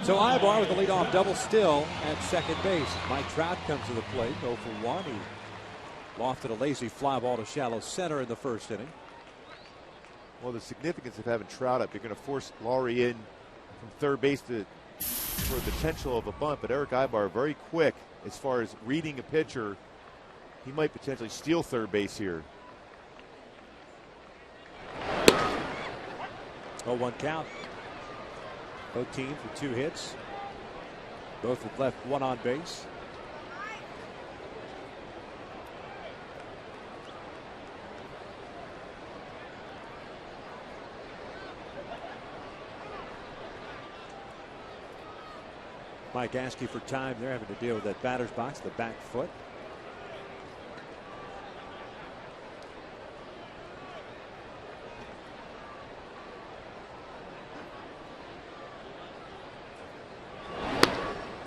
So Ibar with the leadoff double still at second base. Mike Trout comes to the plate, 0 for 1. He lofted a lazy fly ball to shallow center in the first inning. Well, the significance of having Trout up, you're going to force LAWRIE in from third base for the potential of a bunt, but Eric Ibar very quick as far as reading a pitcher. He might potentially steal third base here. 0-1 count. Both teams with 2 hits. Both have left 1 on base. Mike asking for time. They're having to deal with that batter's box, the back foot.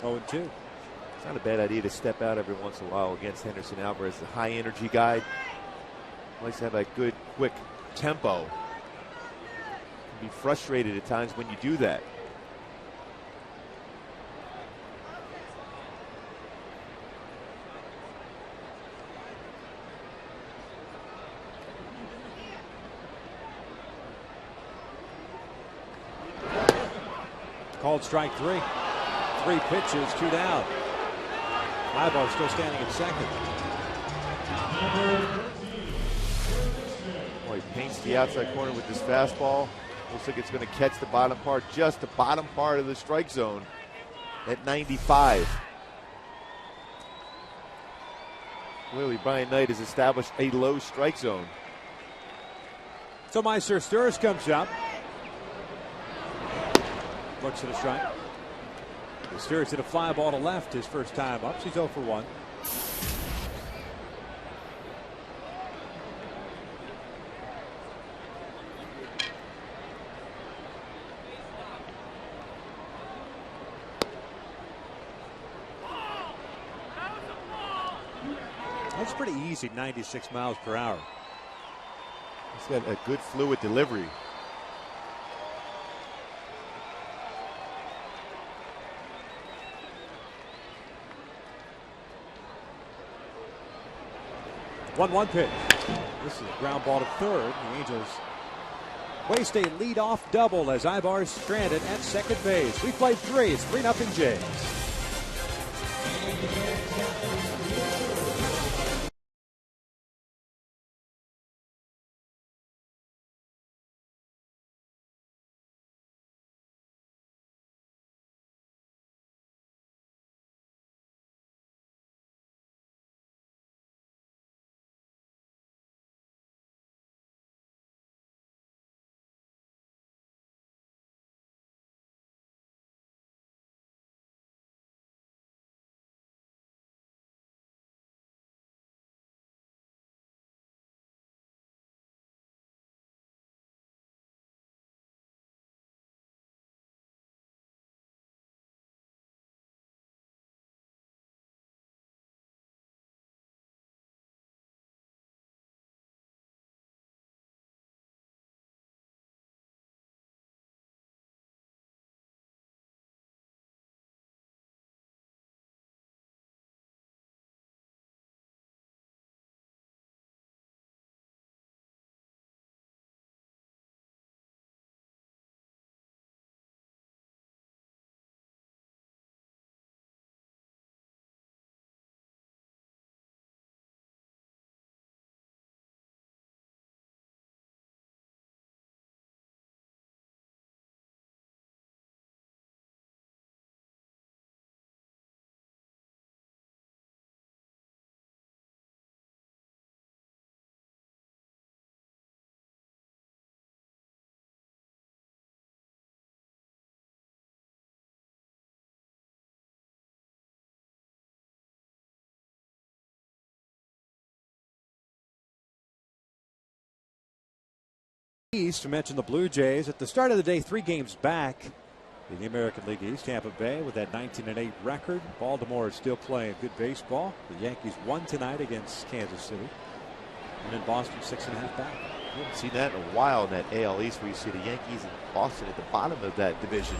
Oh, 2. It's not a bad idea to step out every once in a while against Henderson Alvarez, the high energy guy. Likes to have a good, quick tempo. Can be frustrated at times when you do that. Called strike 3. 3 pitches, 2 down. Ibar still standing at second. Well, he paints the outside corner with this fastball. Looks like it's going to catch the bottom part, just the bottom part of the strike zone at 95. Clearly, Brian Knight has established a low strike zone. So Meister Sturz comes up. Looks at a strike. Sturz hit a fly ball to left his first time up. He's 0 for 1. That's pretty easy, 96 miles per hour. He's got a good fluid delivery. One pitch. This is a ground ball to third. The Angels waste a leadoff double as Ibar's stranded at second base. We played 3. It's 3-0 Jays. East, to mention the Blue Jays at the start of the day, 3 games back in the American League East. Tampa Bay with that 19-8 record. Baltimore is still playing good baseball. The Yankees won tonight against Kansas City. And then Boston 6.5 back. We haven't seen that in a while in that AL East, where you see the Yankees and Boston at the bottom of that division.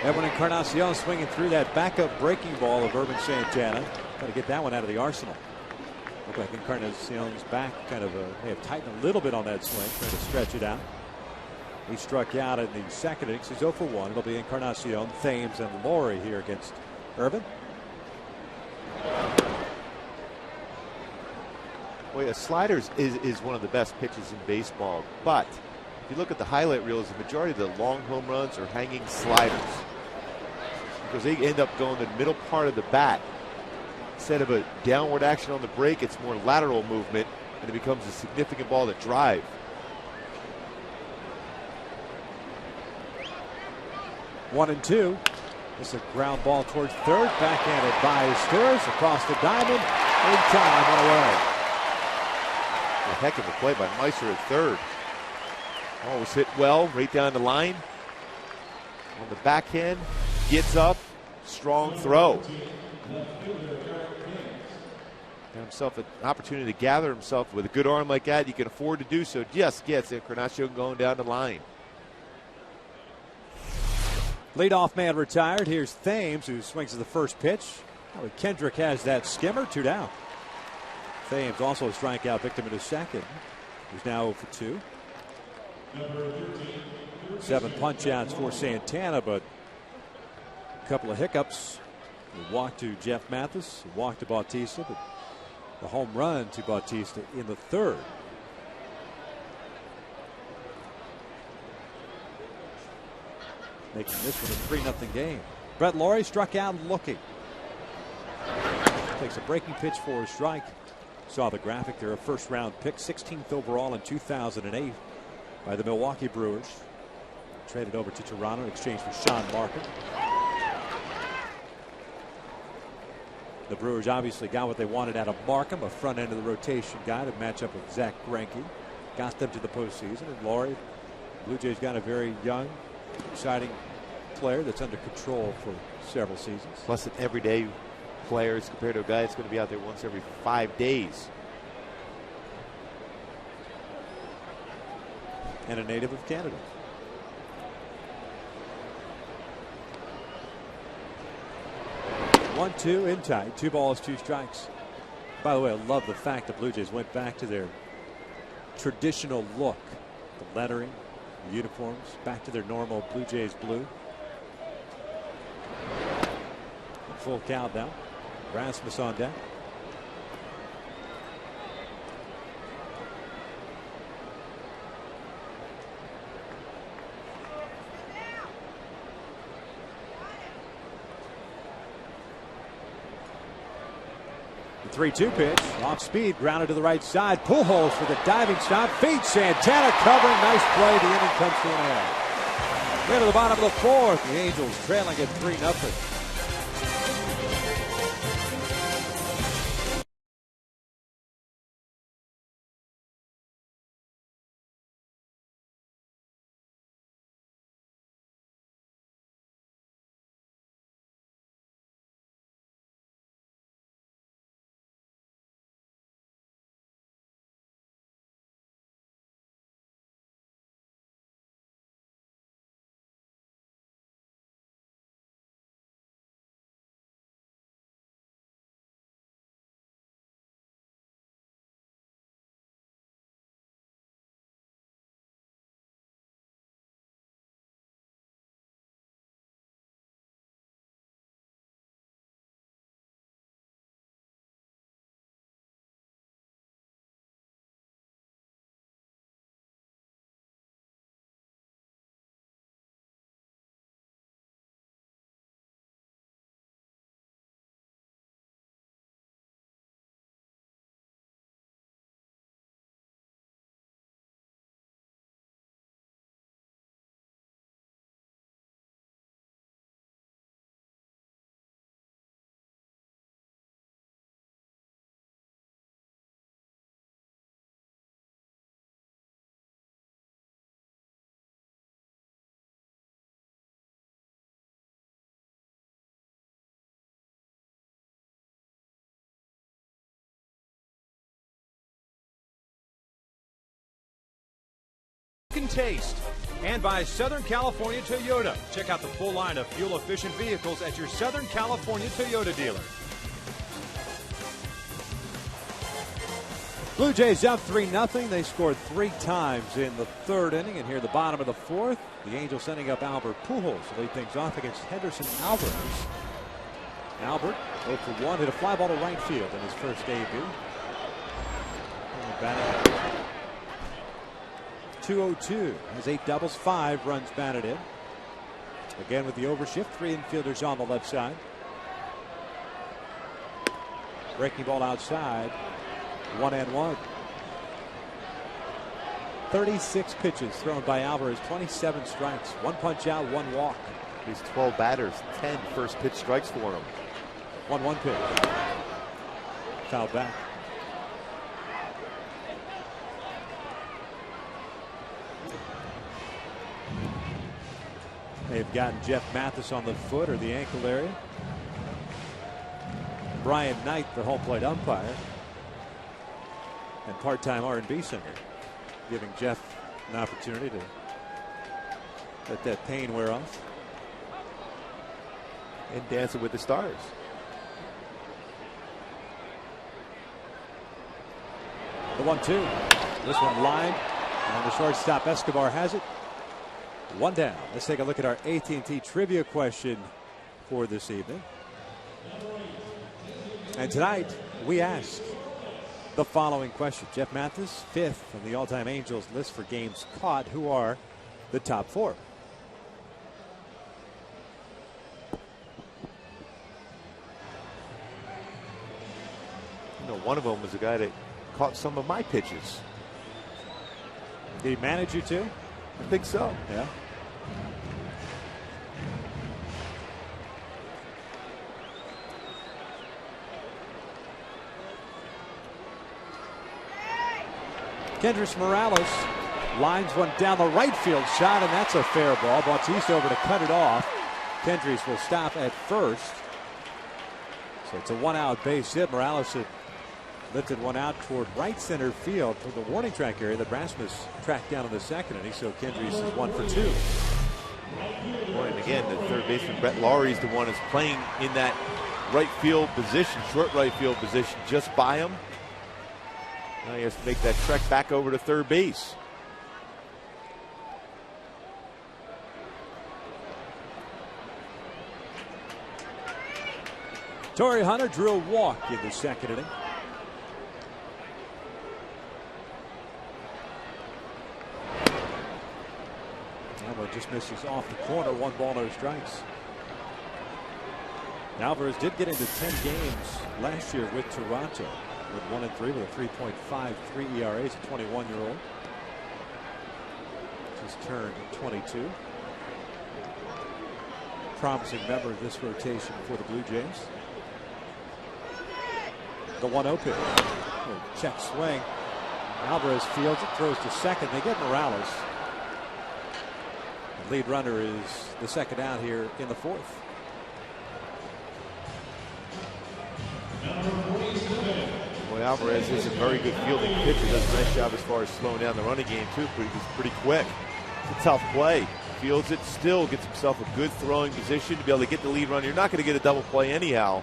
Edwin Encarnacion swinging through that backup breaking ball of Urban Santana. Got to get that one out of the arsenal. Look like Encarnacion's back kind of may have tightened a little bit on that swing, trying to stretch it out. He struck out in the second innings. He's 0 for 1. It'll be Encarnacion, Thames, and LAWRIE here against Irvin. Well, a slider is one of the best pitches in baseball, but if you look at the highlight reels, the majority of the long home runs are hanging sliders because they end up going to the middle part of the bat. Instead of a downward action on the break, it's more lateral movement, and it becomes a significant ball to drive. One and two. This is a ground ball towards third. Backhanded by Sturz across the diamond. In time, one away. A heck of a play by Meister at third. Ball was hit well, right down the line. On the backhand, gets up, strong throw. Got himself an opportunity to gather himself with a good arm like that. You can afford to do so. Just gets Encarnacion going down the line. Leadoff man retired. Here's Thames, who swings at the first pitch. Kendrick has that skimmer, 2 down. Thames also a strikeout victim in his second. He's now 0 for 2. 7 punch outs for Santana, but a couple of hiccups. A walk to Jeff Mathis, a walk to Bautista, but the home run to Bautista in the third. Making this one a 3-0 game. Brett LAWRIE struck out looking. Takes a breaking pitch for a strike. Saw the graphic there, a first-round pick, 16th overall in 2008 by the Milwaukee Brewers. Traded over to Toronto in exchange for Sean Markin. The Brewers obviously got what they wanted out of Markham, a front end of the rotation guy to match up with Zach Greinke. Got them to the postseason. And LAWRIE, Blue Jays got a very young, exciting player that's under control for several seasons. Plus an everyday player as compared to a guy that's going to be out there once every 5 days. and a native of Canada. One, two in tight. 2 balls, 2 strikes. By the way, I love the fact the Blue Jays went back to their traditional look. The lettering, the uniforms, back to their normal Blue Jays blue. Full count now. Rasmus on deck. The 3-2 pitch, off speed, grounded to the right side. Pujols for the diving stop. Feeds Santana covering. Nice play. The inning comes to an end. Into the bottom of the 4th. The Angels trailing at 3-0. Taste, and by Southern California Toyota. Check out the full line of fuel-efficient vehicles at your Southern California Toyota dealer. Blue Jays up 3-0. They scored 3 times in the 3rd inning, and here the bottom of the 4th, the Angels sending up Albert Pujols to lead things off against Henderson Alvarez. Albert 0 for 1, hit a fly ball to right field in his first debut. 202, has 8 doubles, 5 runs batted in. Again with the overshift, 3 infielders on the left side. Breaking ball outside, 1-1. 36 pitches thrown by Alvarez, 27 strikes, 1 punch out, 1 walk. He's 12 batters, 10 first pitch strikes for him. 1-1 pitch. Foul back. They've gotten Jeff Mathis on the foot or the ankle area. Brian Knight, the home plate umpire, and part-time R&B singer, giving Jeff an opportunity to let that pain wear off. And Dancing with the Stars. The 1-2. This one lined, and the shortstop Escobar has it. 1 down. Let's take a look at our AT&T trivia question for this evening. And tonight, we ask the following question. Jeff Mathis, 5th on the all-time Angels list for games caught. Who are the top 4? You know, one of them was a guy that caught some of my pitches. Did he manage you to? I think so. Yeah. Kendrick Morales lines one down the right field shot, and that's a fair ball. Bautista over to cut it off. Kendrick will stop at first. So it's a 1-out base hit. Morales had Lifted one out toward right center field toward the warning track area that Rasmus tracked down in the second inning. So Kendrick is 1 for 2. Boy, and again, the third baseman Brett Lawrie is the one who's playing in that right field position, short right field position, just by him. Now he has to make that trek back over to third base. Torrey Hunter drew a walk in the second inning. Alvarez just misses off the corner. 1 ball, no strikes. Alvarez did get into 10 games last year with Toronto. Went 1-3 with a 3.53 ERA. He's a 21-year-old. Just turned 22. Promising member of this rotation for the Blue Jays. The 1-0 pitch. Check swing. Alvarez fields it, throws to second. They get Morales. The lead runner is the second out here in the fourth. Boy, Alvarez is a very good fielding pitcher. Does a nice job as far as slowing down the running game, too. But he's pretty quick. It's a tough play. Fields it, still gets himself a good throwing position to be able to get the lead runner. You're not going to get a double play anyhow.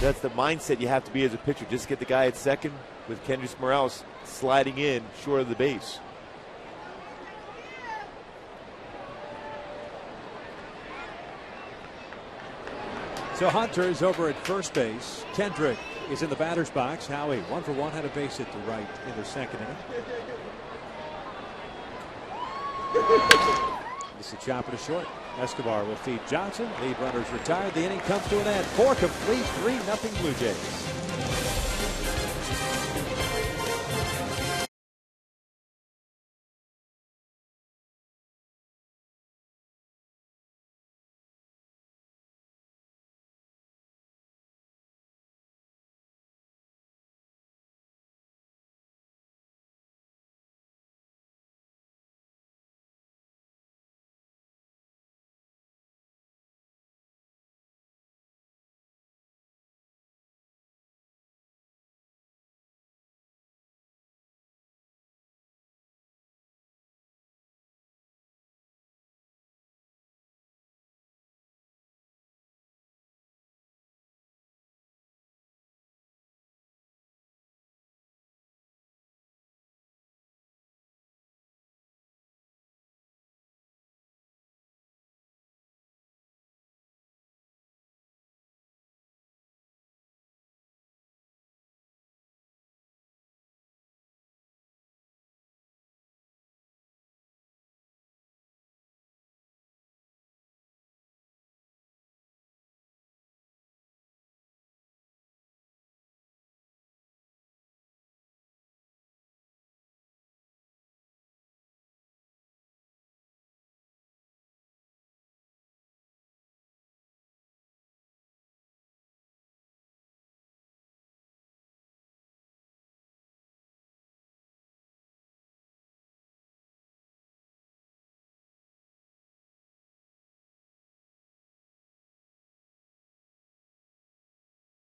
That's the mindset you have to be as a pitcher. Just get the guy at second with Kendrick Morales sliding in short of the base. So Hunter is over at first base. Kendrick is in the batter's box. Howie, 1 for 1, had a base hit to right in the second inning. This is a chopper to short. Escobar will feed Johnson. Lead runners retired. The inning comes to an end. 4 complete, 3-0 Blue Jays.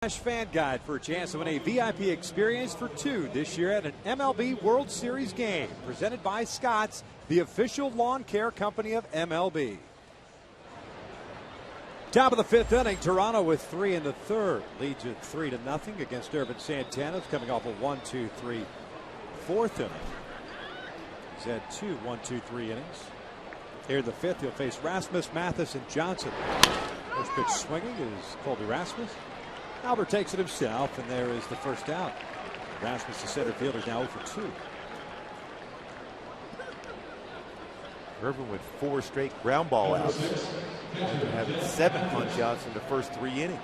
Fan guide for a chance to win a VIP experience for 2 this year at an MLB World Series game presented by Scott's, the official lawn care company of MLB. Top of the 5th inning, Toronto with 3 in the 3rd leads it 3-0 against Urban Santana, coming off a 1-2-3 4th inning. He's had 2 1-2-3 innings. Here in the 5th, he'll face Rasmus, Mathis, and Johnson. First pitch swinging is Colby Rasmus. Albert takes it himself, and there is the first out. Rasmus, the center fielder, now 0 for 2. Urban with 4 straight ground ball outs. After having 7 punch outs in the first 3 innings.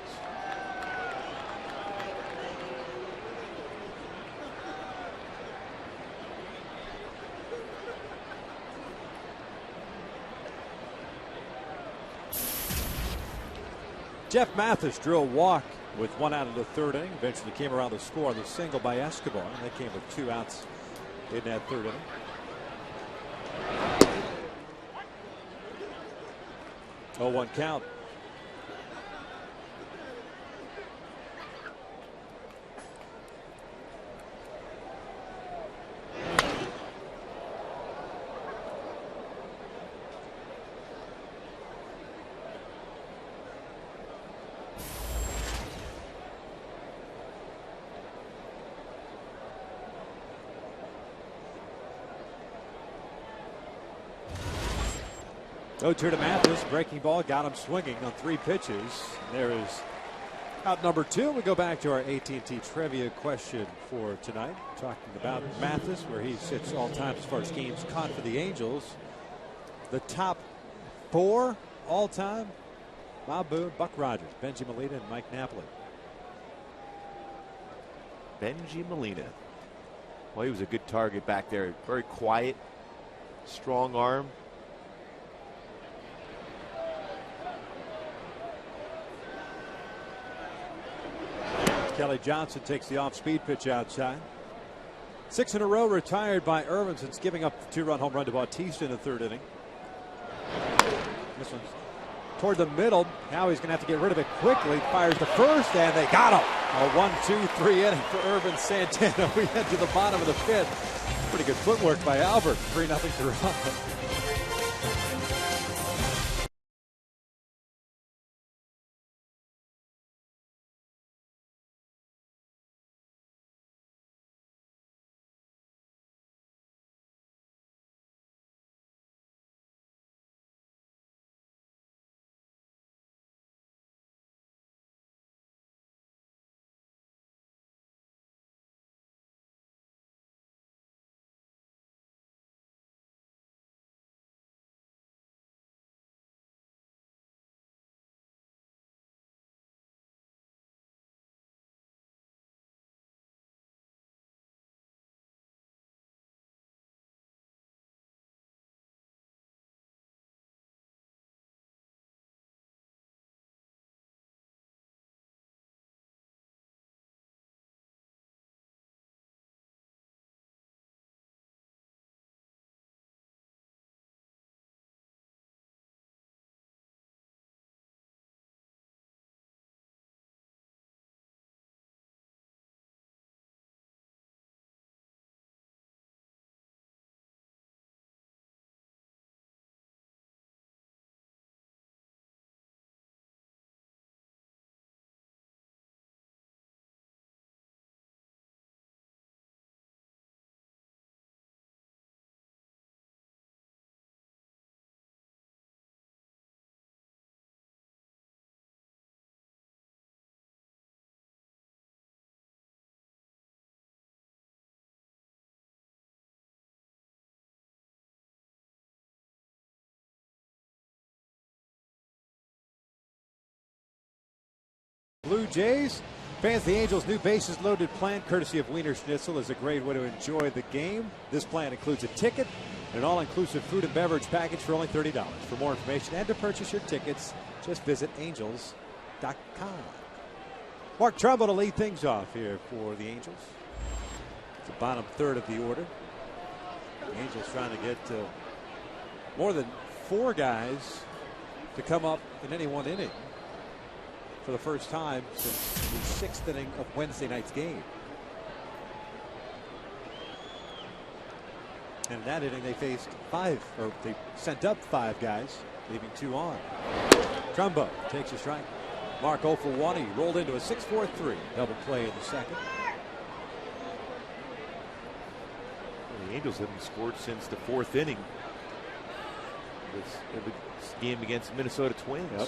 Jeff Mathis drew a walk with 1 out of the 3rd inning. Eventually came around to score on the single by Escobar, and that came with 2 outs in that 3rd inning. Oh, 1 count. 0-2 to Mathis. Breaking ball got him swinging on 3 pitches. There is out number 2. We go back to our AT&T trivia question for tonight. Talking about Mathis, where he sits all time as far as games caught for the Angels. The top 4 all time: Bob Boone, Buck Rogers, Benji Molina, and Mike Napoli. Benji Molina. Well, he was a good target back there. Very quiet, strong arm. Kelly Johnson takes the off-speed pitch outside. 6 in a row retired by Irvin since giving up the 2-run home run to Bautista in the 3rd inning. This one's toward the middle. Now he's going to have to get rid of it quickly. Fires to first, and they got him. A 1-2-3 inning for Irvin Santana. We head to the bottom of the 5th. Pretty good footwork by Albert. 3-0 Toronto. Blue Jays. Fans, the Angels' new bases loaded plan, courtesy of Wiener Schnitzel, is a great way to enjoy the game. This plan includes a ticket and an all-inclusive food and beverage package for only $30. For more information and to purchase your tickets, just visit angels.com. Mark Trumbo to lead things off here for the Angels. It's the bottom 3rd of the order. The Angels trying to get more than 4 guys to come up in any one inning for the first time since the 6th inning of Wednesday night's game. And in that inning, they faced 5, or they sent up 5 guys, leaving 2 on. Trumbo takes a strike. Mark 0 for 1. He rolled into a 6-4-3 double play in the 2nd. Well, the Angels haven't scored since the 4th inning. This game against Minnesota Twins. Yep.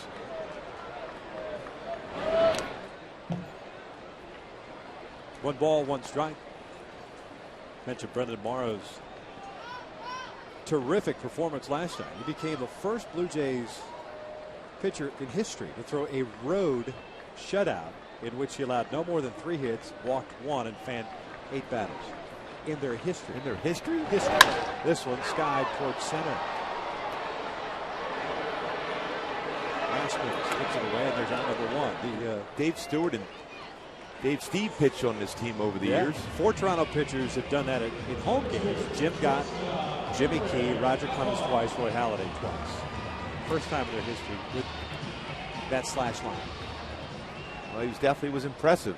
One ball, 1 strike. Mentioned Brendan Morrow's terrific performance last night. He became the first Blue Jays pitcher in history to throw a road shutout in which he allowed no more than 3 hits, walked 1, and fanned 8 batters. In their history. In their history? History. This one skied towards center. Rasmus puts it away, and there's out number 1. The Dave Stewart and Dave Steve pitched on this team over the years. 4 Toronto pitchers have done that in home games. Jim Gott, Jimmy Key, Roger Clemens twice, Roy Halladay twice. First time in their history with that slash line. Well, he definitely was impressive.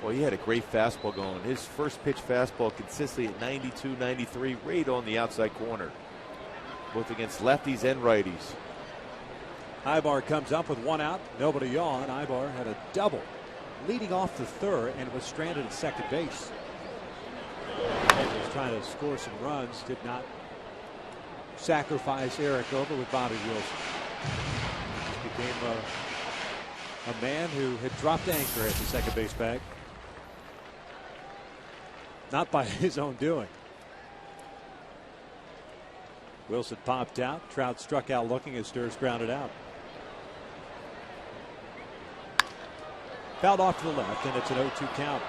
Well, he had a great fastball going. His first pitch fastball consistently at 92, 93, right on the outside corner. Both against lefties and righties. Ibar comes up with 1 out, nobody on. Ibar had a double leading off the 3rd and was stranded at second base. He was trying to score some runs, did not sacrifice Eric over with Bobby Wilson. He became a man who had dropped anchor at the second base bag. Not by his own doing. Wilson popped out. Trout struck out looking as Sturz grounded out. Fouled off to the left, and it's an 0-2 count.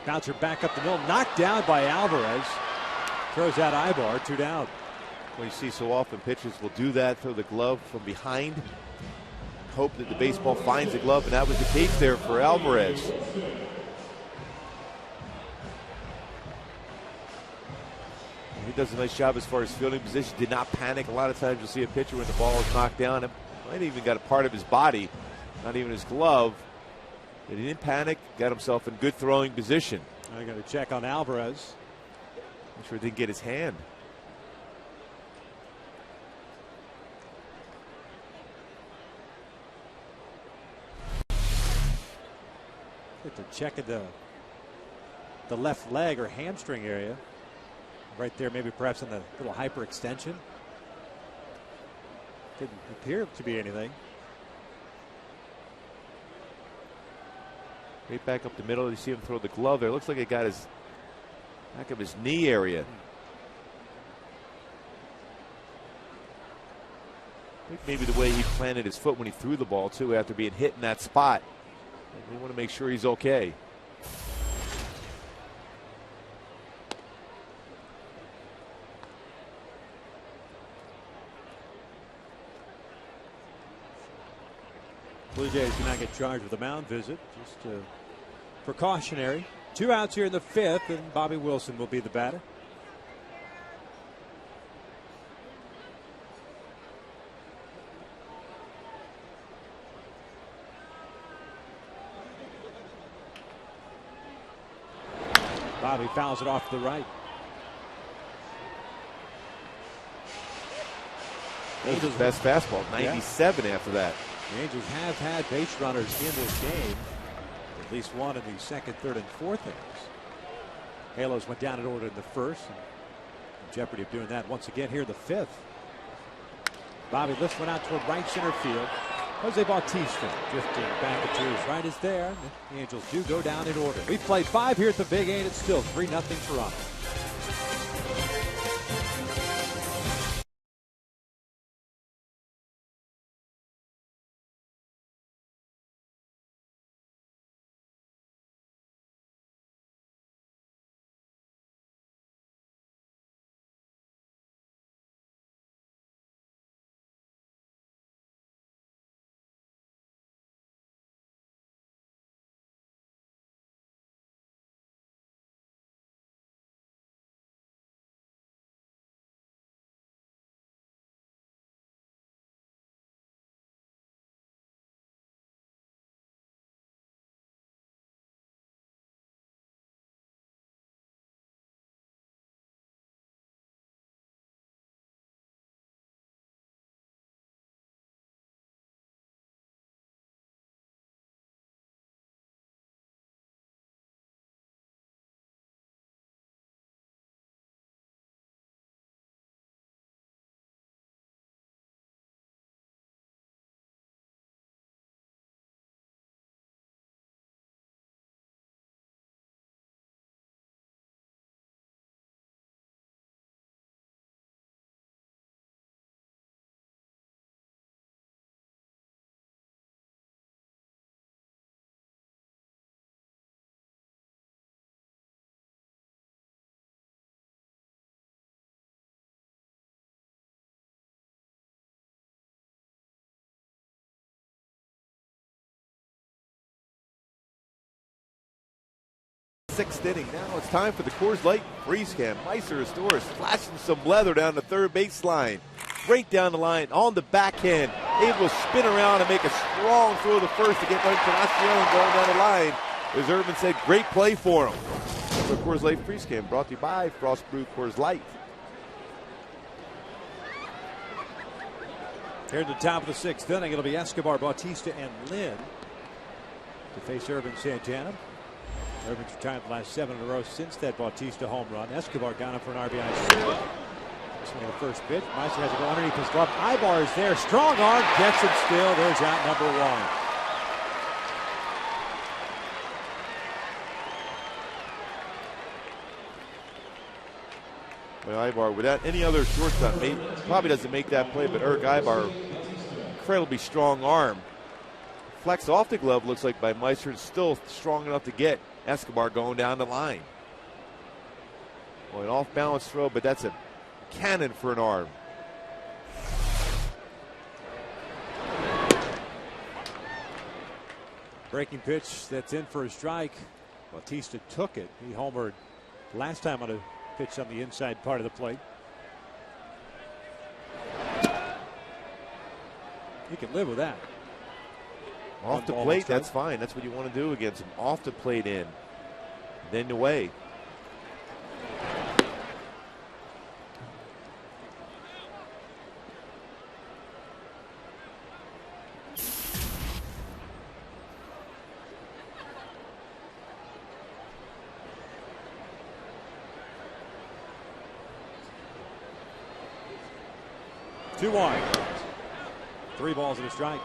Bouncer back up the middle, knocked down by Alvarez. Throws out Ibar, 2 down. Well, you see so often pitchers will do that, throw the glove from behind, hope that the baseball finds the glove, and that was the case there for Alvarez. He does a nice job as far as fielding position, did not panic. A lot of times you'll see a pitcher when the ball is knocked down, it might even got a part of his body, not even his glove. But he didn't panic, got himself in good throwing position. I got to check on Alvarez. Make sure he didn't get his hand. They're checking the left leg or hamstring area. Right there, maybe perhaps in the little hyperextension. Didn't appear to be anything. Right back up the middle, you see him throw the glove there. Looks like it got his back of his knee area. I think maybe the way he planted his foot when he threw the ball too, after being hit in that spot. We want to make sure he's okay. Blue Jays do not get charged with a mound visit, just precautionary. 2 outs here in the 5th, and Bobby Wilson will be the batter. Bobby fouls it off to the right. That was his best fastball, 97 after that. The Angels have had base runners in this game, at least one in the 2nd, 3rd, and 4th innings. Halos went down in order in the 1st, and in jeopardy of doing that once again here in the 5th. Bobby lifts one out toward right center field. Jose Bautista drifting back to his right is there. The Angels do go down in order. We played 5 here at the Big 8. It's still 3-0 Toronto. Sixth inning. Now it's time for the Coors Light freeze cam. Meister Astores flashing some leather down the third baseline. Right down the line on the backhand. Able to spin around and make a strong throw to first to get Encarnacion going down the line. As Urban said, great play for him. So Coors Light Freeze Can brought to you by Frost Brew Coors Light. Here at the top of the 6th inning, it'll be Escobar, Bautista, and Lynn to face Urban Santana. Urban's retired the last 7 in a row since that Bautista home run. Escobar got him for an RBI single. Swing the first pitch. Meister has to go underneath his glove. Ibar is there. Strong arm. Gets it still. There's out number 1. Well, Ibar, without any other shortstop, probably doesn't make that play, but Eric Ibar, incredibly strong arm. Flex off the glove, looks like by Meister. It's still strong enough to get Escobar going down the line. Well, an off-balance throw, but that's a cannon for an arm. Breaking pitch that's in for a strike. Bautista took it. He homered last time on a pitch on the inside part of the plate. He can live with that. Off the plate, that's fine. That's what you want to do against him. Off the plate in. Then away. Two wide. 3 balls and a strike.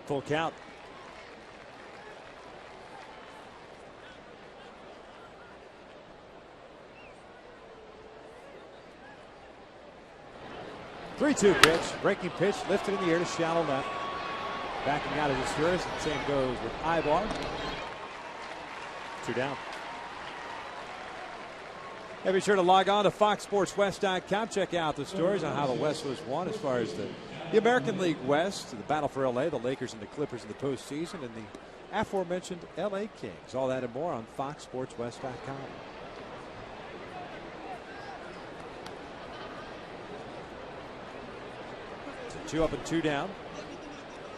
Full count. Three-two pitch, breaking pitch, lifted in the air to shallow left. Backing out of his Asturias. Same goes with Ibar. 2 down. Hey, be sure to log on to FoxSportsWest.com. Check out the stories on how the West was won as far as the American League West, the battle for LA, the Lakers and the Clippers in the postseason, and the aforementioned LA Kings. All that and more on FoxSportsWest.com. So 2 up and 2 down.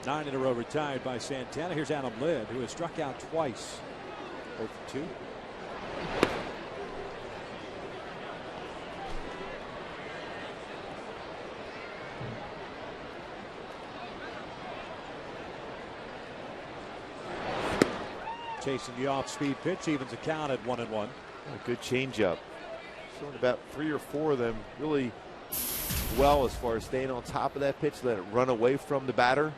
9 in a row retired by Santana. Here's Adam Lind, who has struck out twice. 0 for 2. Chasing the off-speed pitch, evens the count at 1-1. A good changeup. Showing about 3 or 4 of them really well as far as staying on top of that pitch, let it run away from the batter.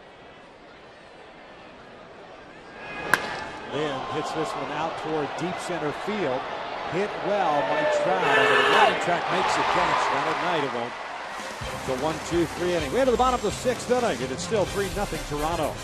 Lynn hits this one out toward deep center field. Hit well by Trout. And the running track makes a catch. Not at night, it won't. So 1-2-3 inning. We're to the bottom of the 6th inning, and it's still 3-0 Toronto.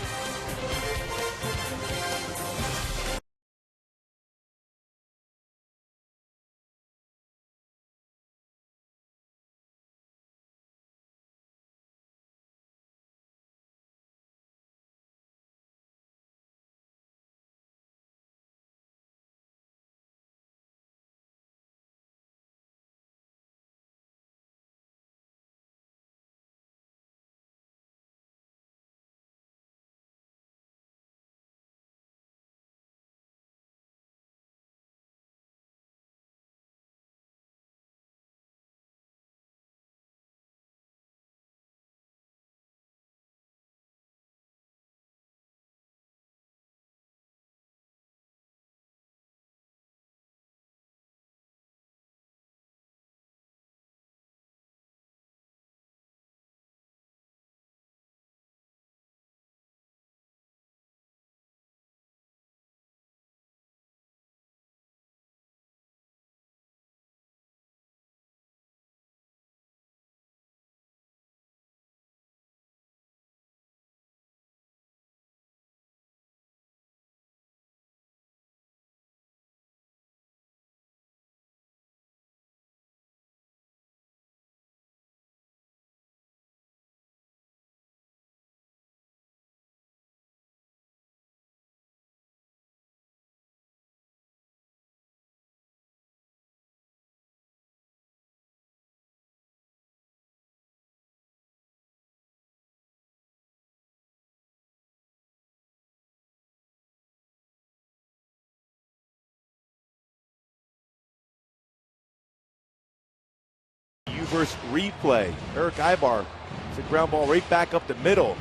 reverse replay. Eric Ibar, it's a ground ball right back up the middle.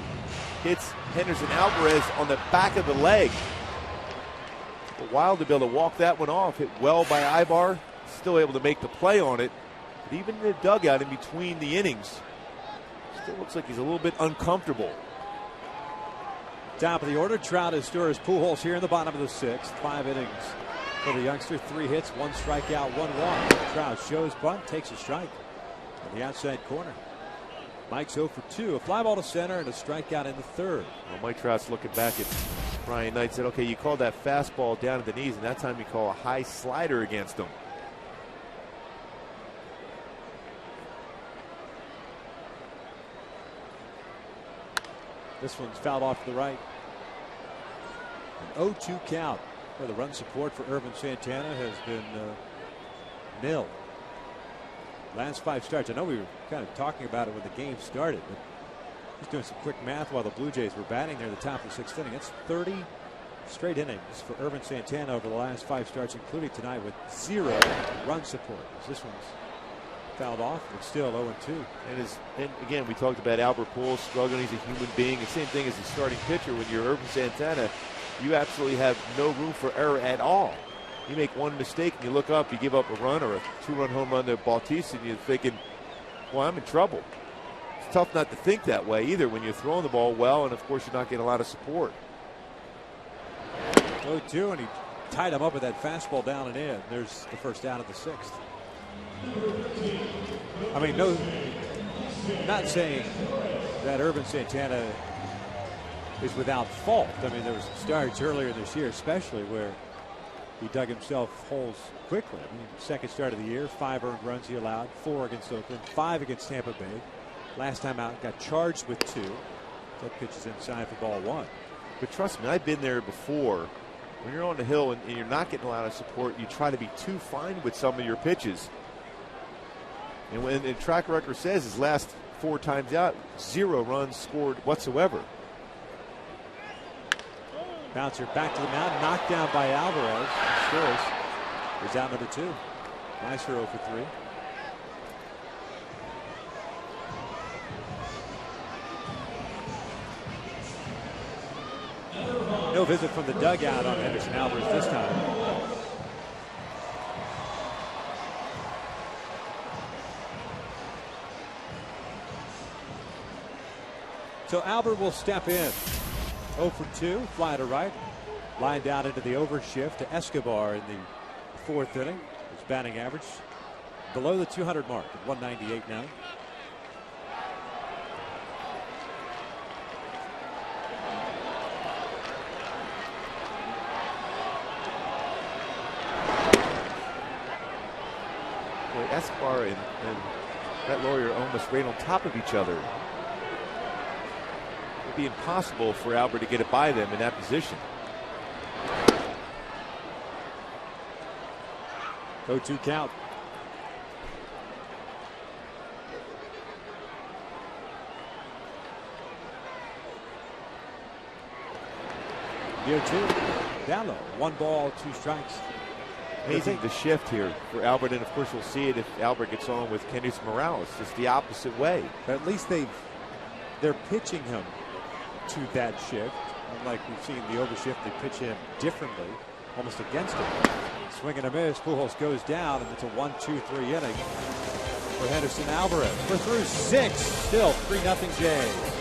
Hits Henderson Alvarez on the back of the leg. But Wild to be able to walk that one off. Hit well by Ibar. Still able to make the play on it. But even in the dugout in between the innings, still looks like he's a little bit uncomfortable. Top of the order, Trout, Astures, Pujols here in the bottom of the sixth. 5 innings for the youngster. 3 hits, 1 strikeout, 1 walk. Trout shows bunt, takes a strike on the outside corner. Mike's 0 for 2. A fly ball to center and a strikeout in the third. Well, Mike Trout's looking back at Brian Knight, said, okay, you called that fastball down to the knees, and that time you call a high slider against him. This one's fouled off to the right. An 0-2 count. Where the run support for Irvin Santana has been nil. Last 5 starts. I know we were kind of talking about it when the game started, but just doing some quick math while the Blue Jays were batting there at the top of the 6th inning. It's 30 straight innings for Irvin Santana over the last 5 starts, including tonight, with 0 run support. This one's fouled off, but still 0-2. And again, we talked about Albert Pujols struggling. He's a human being. The same thing as the starting pitcher. When you're Irvin Santana, you absolutely have no room for error at all. You make one mistake and you look up, you give up a run or a 2-run home run to Bautista, and you're thinking, well, I'm in trouble. It's tough not to think that way either when you're throwing the ball well, and of course you're not getting a lot of support. 0-2, and he tied him up with that fastball down and in. There's the first out of the 6th. I mean, no, not saying that Irvin Santana is without fault. I mean, there was starts earlier this year, especially where he dug himself holes quickly. I mean, second start of the year, 5 earned runs he allowed, 4 against Oakland, 5 against Tampa Bay. Last time out, got charged with 2. That pitch is inside for ball 1. But trust me, I've been there before. When you're on the hill and you're not getting a lot of support, you try to be too fine with some of your pitches. And when the track record says his last 4 times out, 0 runs scored whatsoever. Bouncer back to the mound, knocked down by Alvarez. Stores is out number 2. Meister 0 for 3. No visit from the dugout on Henderson Alvarez this time. So Albert will step in. 0 for 2, fly to right. Line down into the overshift to Escobar in the 4th inning. His batting average below the 200 mark at 198 now. Boy, Escobar and Brett LAWRIE are almost right on top of each other. It'd be impossible for Albert to get it by them in that position. 0-2 count. Year 2, down low. 1 ball, 2 strikes. Amazing the shift here for Albert, and of course we'll see it if Albert gets on with Kendrick Morales. Just the opposite way. But at least they're pitching him to that shift. Unlike we've seen the overshift, they pitch him differently, almost against him. Swing and a miss. Pujols goes down, and it's a 1-2-3 inning for Henderson Alvarez. We're through 6, still 3-0 Jays.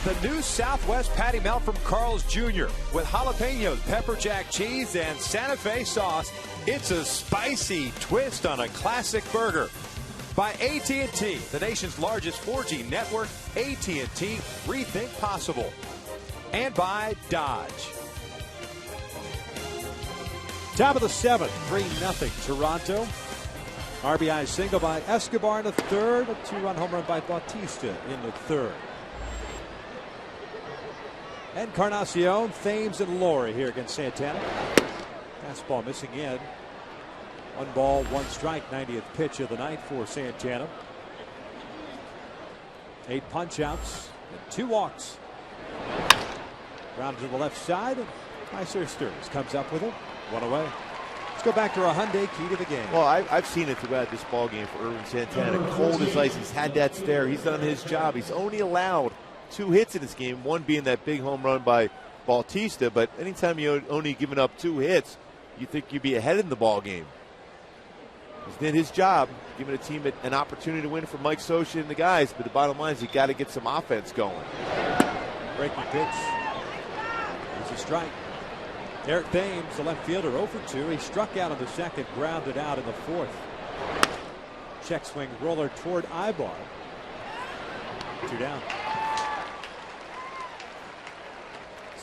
The new Southwest patty melt from Carl's Jr. with jalapenos, pepper jack cheese, and Santa Fe sauce. It's a spicy twist on a classic burger. By AT&T, the nation's largest 4G network. AT&T, rethink possible. And by Dodge. Top of the 7th, 3-0 Toronto. RBI single by Escobar in the 3rd. A 2-run home run by Bautista in the 3rd. Encarnacion, Thames, and LAWRIE here against Santana. Fastball missing in. 1 ball, 1 strike, 90th pitch of the night for Santana. 8 punch-outs and 2 walks. Ground to the left side, and Meiser Steers comes up with it. 1 away. Let's go back to our Hyundai key to the game. Well, I've seen it throughout this ball game for Ervin Santana. Cold as ice. He's had that stare. He's done his job. He's only allowed 2 hits in this game, one being that big home run by Bautista. But anytime you're only giving up 2 hits, you think you'd be ahead in the ball game. He's did his job, giving a team an opportunity to win for Mike Scioscia and the guys. But the bottom line is you got to get some offense going. Breaking pitch. It's a strike. Eric Thames, the left fielder, 0 for 2. He struck out in the 2nd, grounded out in the 4th. Check swing roller toward Ibar. 2 down.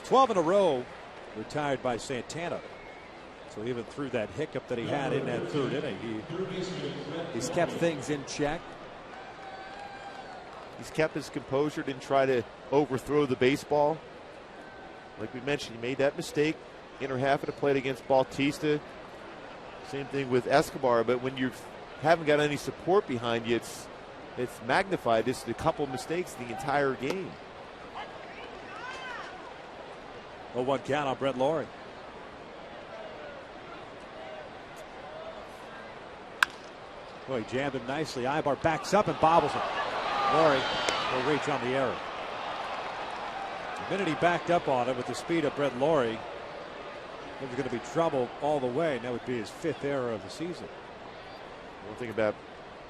12 in a row retired by Santana. So even through that hiccup that he had in that 3rd inning, he's kept things in check. He's kept his composure, didn't try to overthrow the baseball. Like we mentioned, he made that mistake inner half of the plate against Bautista. Same thing with Escobar, but when you haven't got any support behind you, it's magnified. Just a couple of mistakes the entire game. 0-1 count on Brett LAWRIE. Boy, he jammed him nicely. Ibar backs up and bobbles him. LAWRIE will reach on the error. The minute he backed up on it with the speed of Brett LAWRIE, there was going to be trouble all the way, and that would be his 5th error of the season. One thing about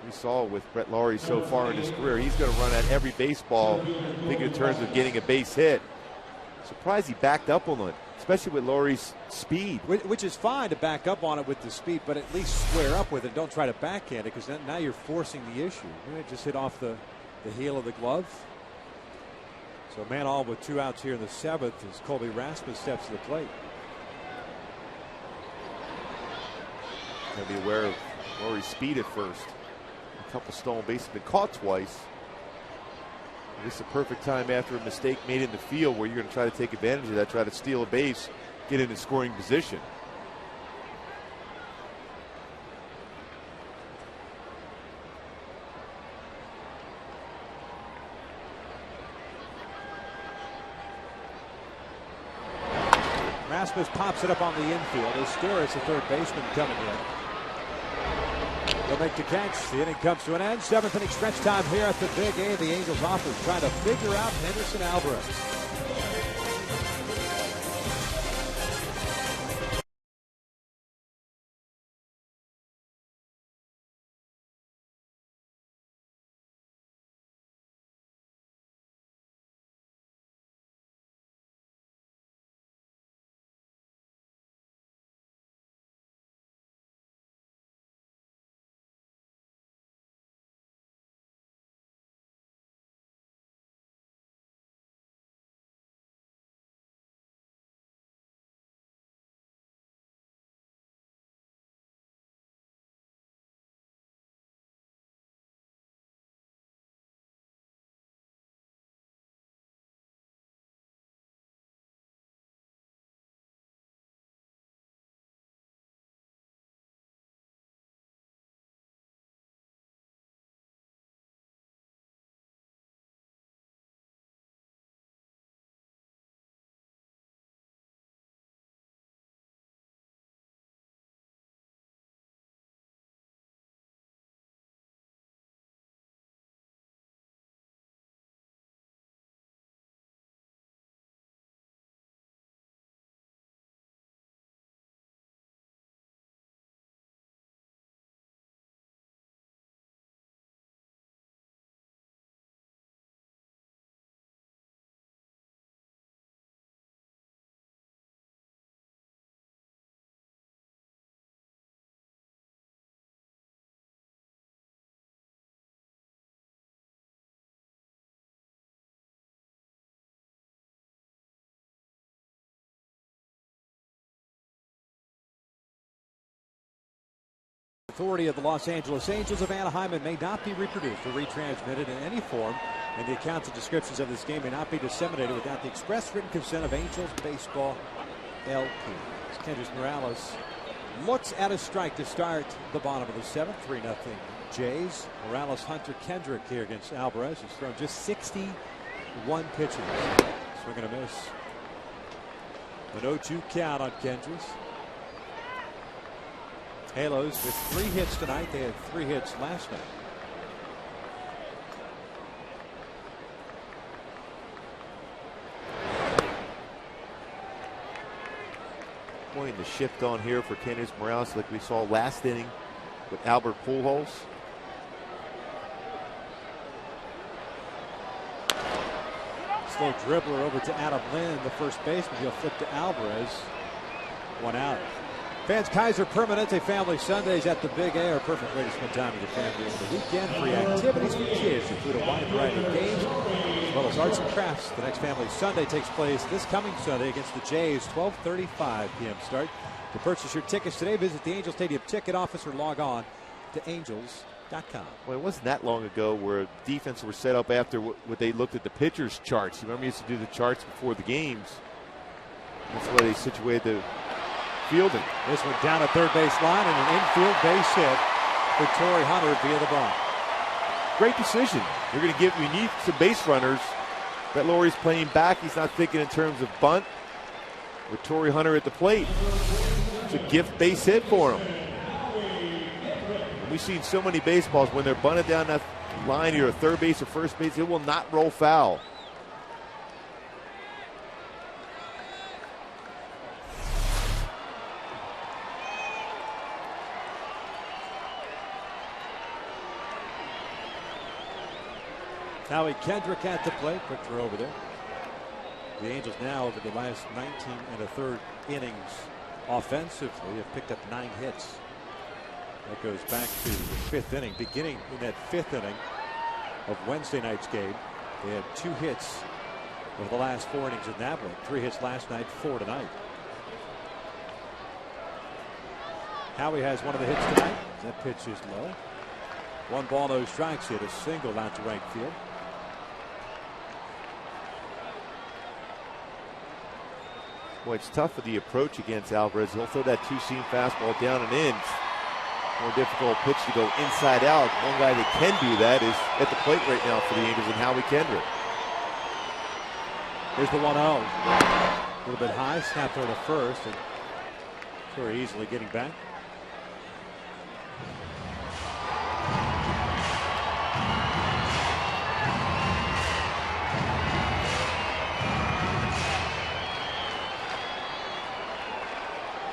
we saw with Brett LAWRIE so far in his career, he's going to run at every baseball, thinking in terms of getting a base hit. Surprised he backed up on it, especially with LAWRIE's speed. Which is fine to back up on it with the speed, but at least square up with it. Don't try to backhand it, because now you're forcing the issue. It just hit off the heel of the glove. So man all with 2 outs here in the 7th as Colby Rasmus steps to the plate. Got to be aware of LAWRIE's speed at first. A couple stolen bases, been caught twice. This is a perfect time after a mistake made in the field where you're going to try to take advantage of that, try to steal a base, get in a scoring position. Rasmus pops it up on the infield. Steers, the 3rd baseman, coming in. They'll make the catch. The inning comes to an end. 7th inning stretch time here at the Big A. The Angels offense trying to figure out Henderson Alvarez. authority of the Los Angeles Angels of Anaheim and may not be reproduced or retransmitted in any form, and the accounts and descriptions of this game may not be disseminated without the express written consent of Angels Baseball LP. Kendrick Morales looks at a strike to start the bottom of the seventh. 3-0 Jays. Morales, Hunter, Kendrick here against Alvarez, who's thrown just 61 pitches. Swing and a miss. An 0-2 count on Kendrick. Halos with 3 hits tonight. They had 3 hits last night. Pointing the shift on here for Kendrick Morales, like we saw last inning with Albert Pujols. Slow dribbler over to Adam Lynn, the first baseman. He'll flip to Alvarez. 1 out. Fans Kaiser Permanente Family Sundays at the Big A are a perfect way to spend time with your family over the weekend. Free activities for kids include a wide variety of games as well as arts and crafts. The next Family Sunday takes place this coming Sunday against the Jays, 12:35 p.m. start. To purchase your tickets today, visit the Angel Stadium ticket office or log on to angels.com. Well, it wasn't that long ago where defense were set up after what they looked at the pitchers' charts. You remember, you used to do the charts before the games. That's why they situated the fielding. This one down at third base line and an infield base hit for Torrey Hunter via the bunt. Great decision. You're going to give, we need some base runners. That LAWRIE's playing back. He's not thinking in terms of bunt. With Torrey Hunter at the plate. It's a gift base hit for him. And we've seen so many baseballs when they're bunted down that line here, third base or first base, it will not roll foul. Howie Kendrick at the plate. Quick throw over there. The Angels now over the last 19 1/3 innings offensively have picked up 9 hits. That goes back to the 5th inning. Beginning in that 5th inning of Wednesday night's game, they had 2 hits over the last 4 innings in that one. 3 hits last night, 4 tonight. Howie has one of the hits tonight. That pitch is low. 1 ball, no strikes. Hit a single out to right field. Boy, it's tough with the approach against Alvarez. He'll throw that 2-seam fastball down and in. More difficult pitch to go inside out. One guy that can do that is at the plate right now for the Angels and Howie Kendrick. Here's the 1-0. A little bit high. Snap throw to first. And very easily getting back.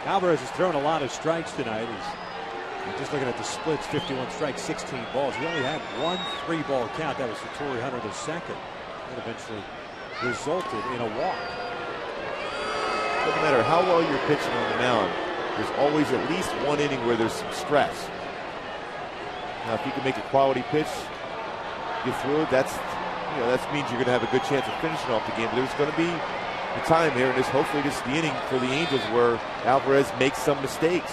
Alvarez has thrown a lot of strikes tonight. He's just looking at the splits, 51 strikes, 16 balls. He only had 1 3-ball count. That was for Torrey Hunter the second. That eventually resulted in a walk. Doesn't matter how well you're pitching on the mound, there's always at least 1 inning where there's some stress. Now, if you can make a quality pitch, get through it, that means you're going to have a good chance of finishing off the game. But there's going to be the time here, and hopefully this is the inning for the Angels where Alvarez makes some mistakes.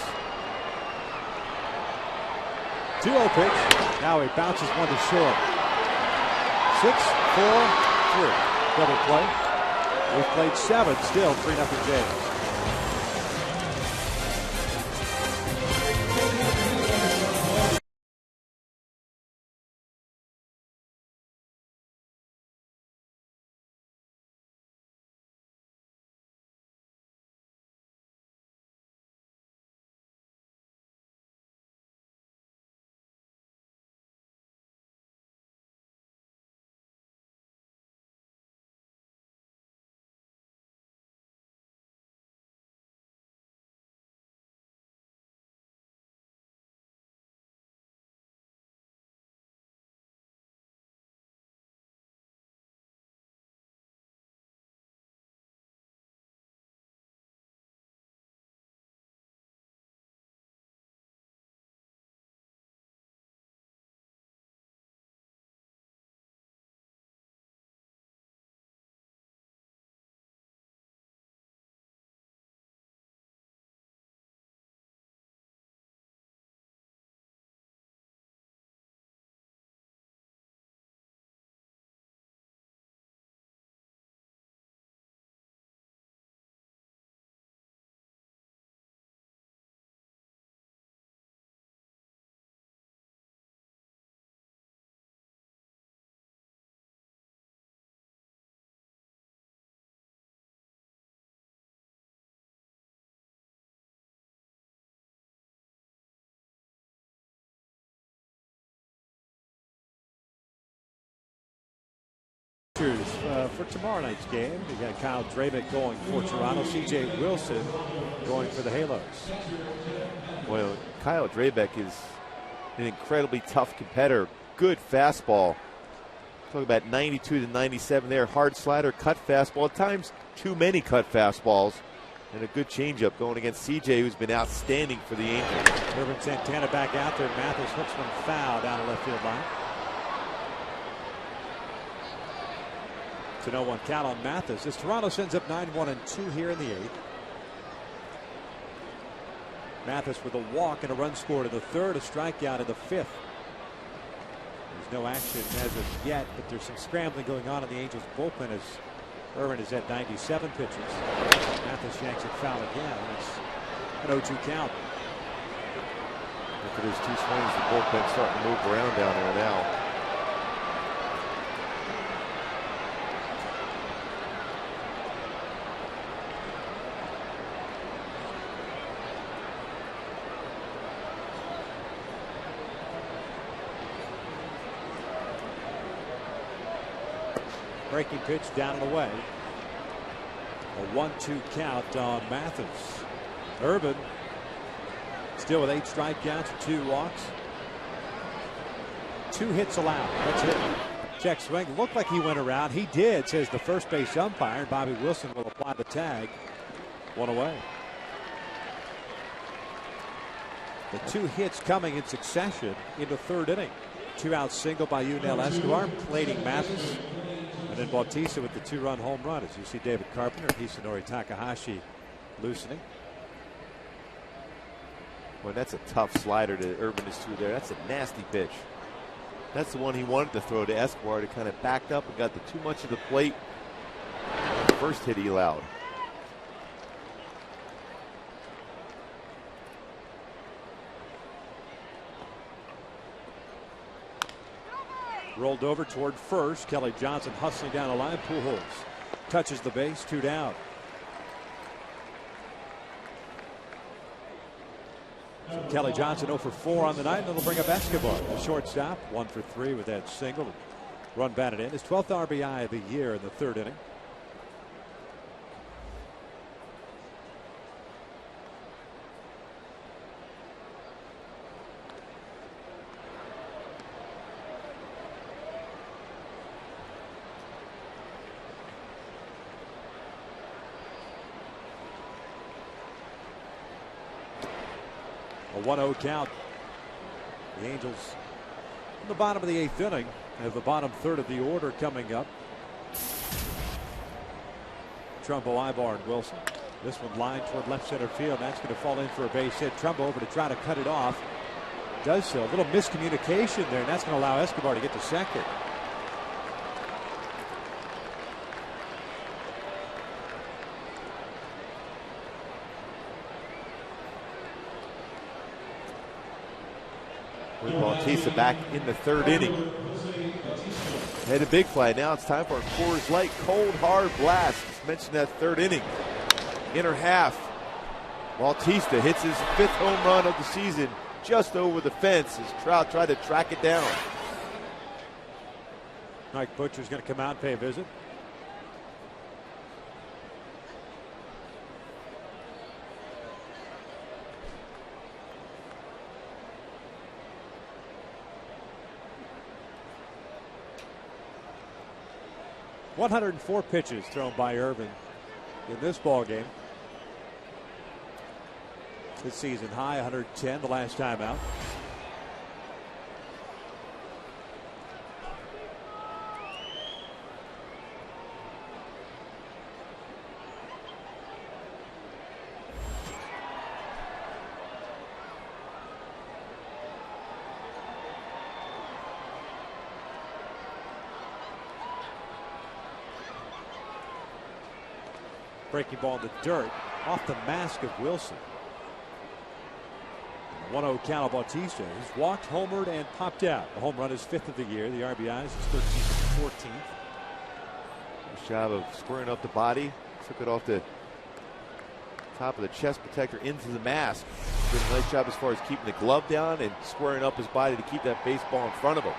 2-0 pitch. Now he bounces one to short. 6-4-3. Double play. We've played 7, still 3-0 Jays. pitchers for tomorrow night's game. You got Kyle Drabick going for Toronto, C.J. Wilson going for the Halos. Well, Kyle Drabick is an incredibly tough competitor. Good fastball. Talk about 92 to 97 there. Hard slider, cut fastball. At times, too many cut fastballs. And a good changeup going against CJ, who's been outstanding for the Angels. Irvin Santana back out there. Mathis hooks one foul down the left field line. It's a 0-1 count on Mathis as Toronto sends up 9-1-2 here in the 8th. Mathis with a walk and a run scored in the 3rd, a strikeout in the 5th. There's no action as of yet, but there's some scrambling going on in the Angels bullpen as Irvin is at 97 pitches. Mathis yanks it foul again. It's an 0-2 count. Look at his 2 swings. The bullpen starting to move around down there now. Breaking pitch down and away. A 1-2 count on Mathis. Irvin still with 8 strikeouts and 2 walks. 2 hits allowed. That's it. Check swing. Looked like he went around. He did, says the first base umpire. Bobby Wilson will apply the tag. 1 away. The 2 hits coming in succession in the 3rd inning. 2-out single by Yunel Escobar, plating Mathis. And then Bautista with the 2-run home run. As you see David Carpenter, Hisanori Takahashi loosening. Well, that's a tough slider to Urban is through there. That's a nasty pitch. That's the one he wanted to throw to Escobar to kind of backed up and got too much of the plate. First hit he allowed. Rolled over toward first. Kelly Johnson hustling down the line. Pujols touches the base. 2 down. So Kelly Johnson 0 for 4 on the night. And it'll bring up Escobar, the shortstop. 1 for 3 with that single. Run batted in. His 12th RBI of the year in the 3rd inning. A 1-0 count. The Angels in the bottom of the 8th inning have the bottom 3rd of the order coming up. Trumbo, Ibar, and Wilson. This one lined toward left center field. That's going to fall in for a base hit. Trumbo over to try to cut it off. Does so. A little miscommunication there, and that's going to allow Escobar to get to second. With Bautista back in the 3rd inning. Had a big fly. Now it's time for a Coors Light cold hard blast. Just mentioned that 3rd inning. Inner half. Bautista hits his 5th home run of the season just over the fence as Trout tried to track it down. Mike Butcher's going to come out and pay a visit. .104 pitches thrown by Irvin in this ball game. This season high 110 the last time out. Breaking ball in the dirt off the mask of Wilson. 1-0 count of Bautista. He's walked, homered, and popped out. The home run is 5th of the year. The RBIs is 13th and 14th. Nice job of squaring up the body. Took it off the top of the chest protector into the mask. Did a nice job as far as keeping the glove down and squaring up his body to keep that baseball in front of him.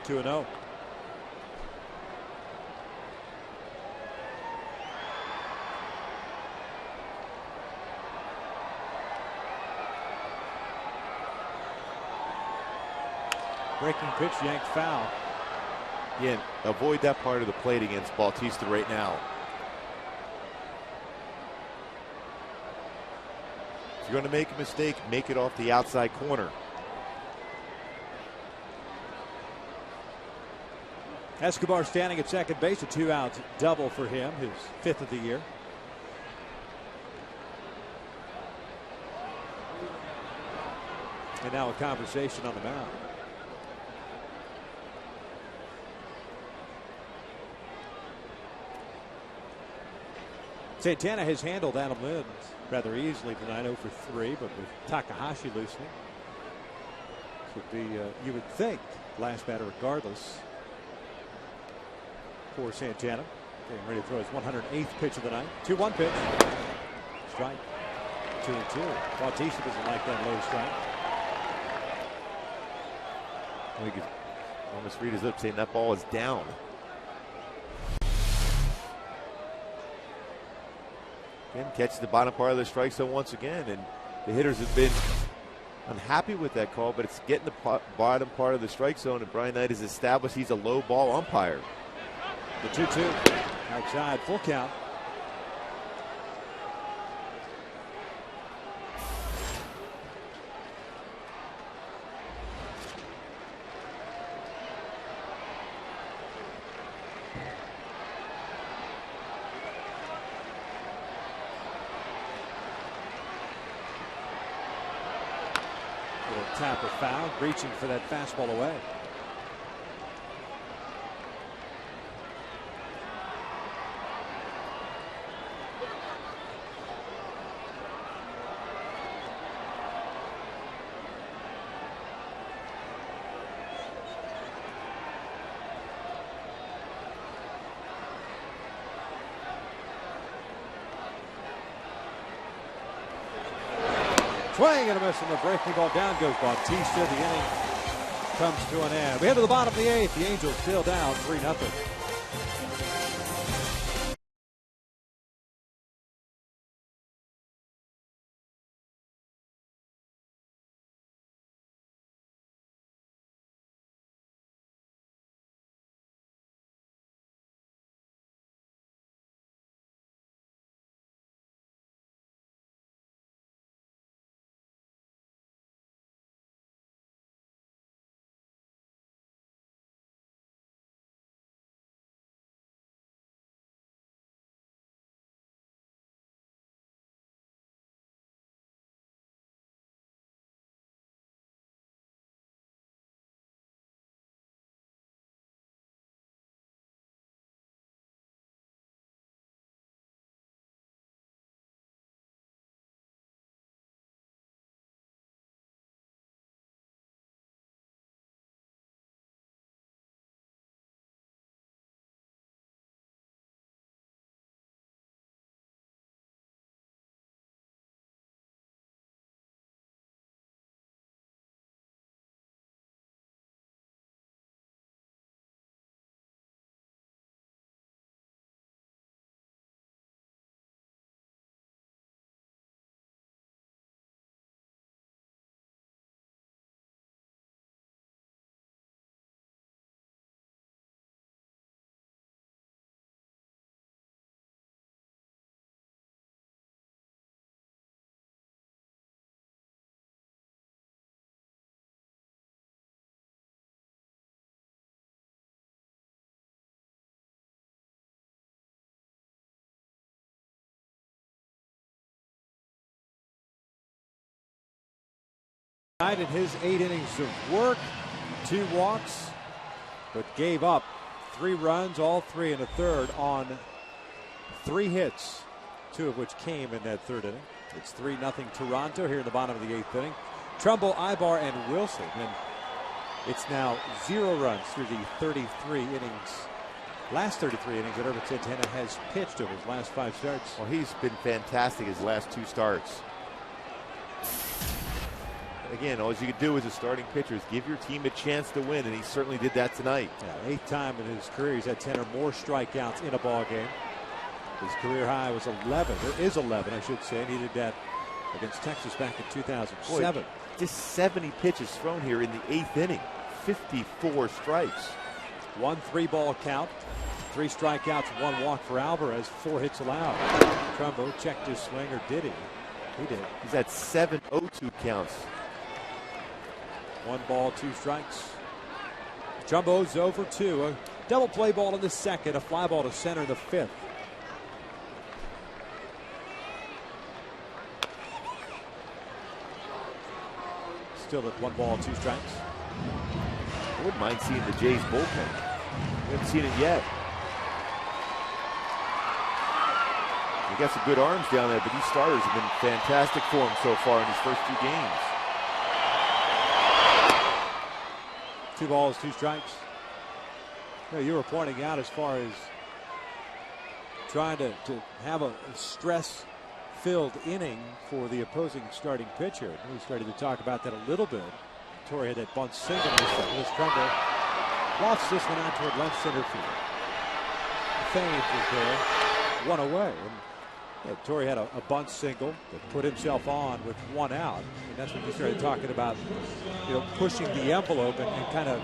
2-0. Breaking pitch, yanked foul. Again, avoid that part of the plate against Bautista right now. If you're going to make a mistake, make it off the outside corner. Escobar standing at second base, a 2-out double for him, his 5th of the year. And now a conversation on the mound. Santana has handled Adam Lind rather easily tonight, 0 for 3, but with Takahashi loosening. This would be, you would think, last batter regardless for Santana. Getting ready to throw his 108th pitch of the night. 2-1 pitch. Strike. 2-2. Bautista doesn't like that low strike. We could almost read his lips saying that ball is down. Again, catches the bottom part of the strike zone once again, and the hitters have been unhappy with that call, but it's getting the bottom part of the strike zone, and Brian Knight has established he's a low ball umpire. The 2-2 outside, full count. Tapper foul, reaching for that fastball away. Swing and a miss on the breaking ball. Down goes Bautista. The inning comes to an end. We head to the bottom of the 8th. The Angels still down 3-0. In his 8 innings of work, 2 walks, but gave up 3 runs, all 3 in the 3rd on 3 hits, 2 of which came in that 3rd inning. It's 3-0 Toronto here in the bottom of the 8th inning. Trumbo, Ibar, and Wilson, and it's now 0 runs through the 33 innings. Last 33 innings that Ervin Santana has pitched over his last 5 starts. Well, he's been fantastic his last 2 starts. again, all you can do as a starting pitcher is give your team a chance to win, and he certainly did that tonight. Yeah, 8th time in his career he's had 10 or more strikeouts in a ball game. His career high was 11, or is 11, I should say, and he did that against Texas back in 2007. Boy, just 70 pitches thrown here in the 8th inning. 54 strikes. 1 3-ball count. 3 strikeouts, 1 walk for Alvarez. 4 hits allowed. Trumbo checked his swing, or did he? He did. He's had 7 0-2 counts. 1 ball, 2 strikes. Trumbo's 0 for 2. A double play ball in the 2nd. A fly ball to center in the 5th. Still at 1 ball, 2 strikes. I wouldn't mind seeing the Jays bullpen. We haven't seen it yet. He got some good arms down there, but these starters have been fantastic for him so far in his first 2 games. 2 balls, 2 strikes. You were pointing out as far as trying to have a stress-filled inning for the opposing starting pitcher. We started to talk about that a little bit. Torrey had that bunt single in the 2nd. This Trumbo lofts this one out toward left center field. Thames is there, 1 away. And Torrey had a bunt single that put himself on with 1 out. And that's when you started talking about, pushing the envelope and kind of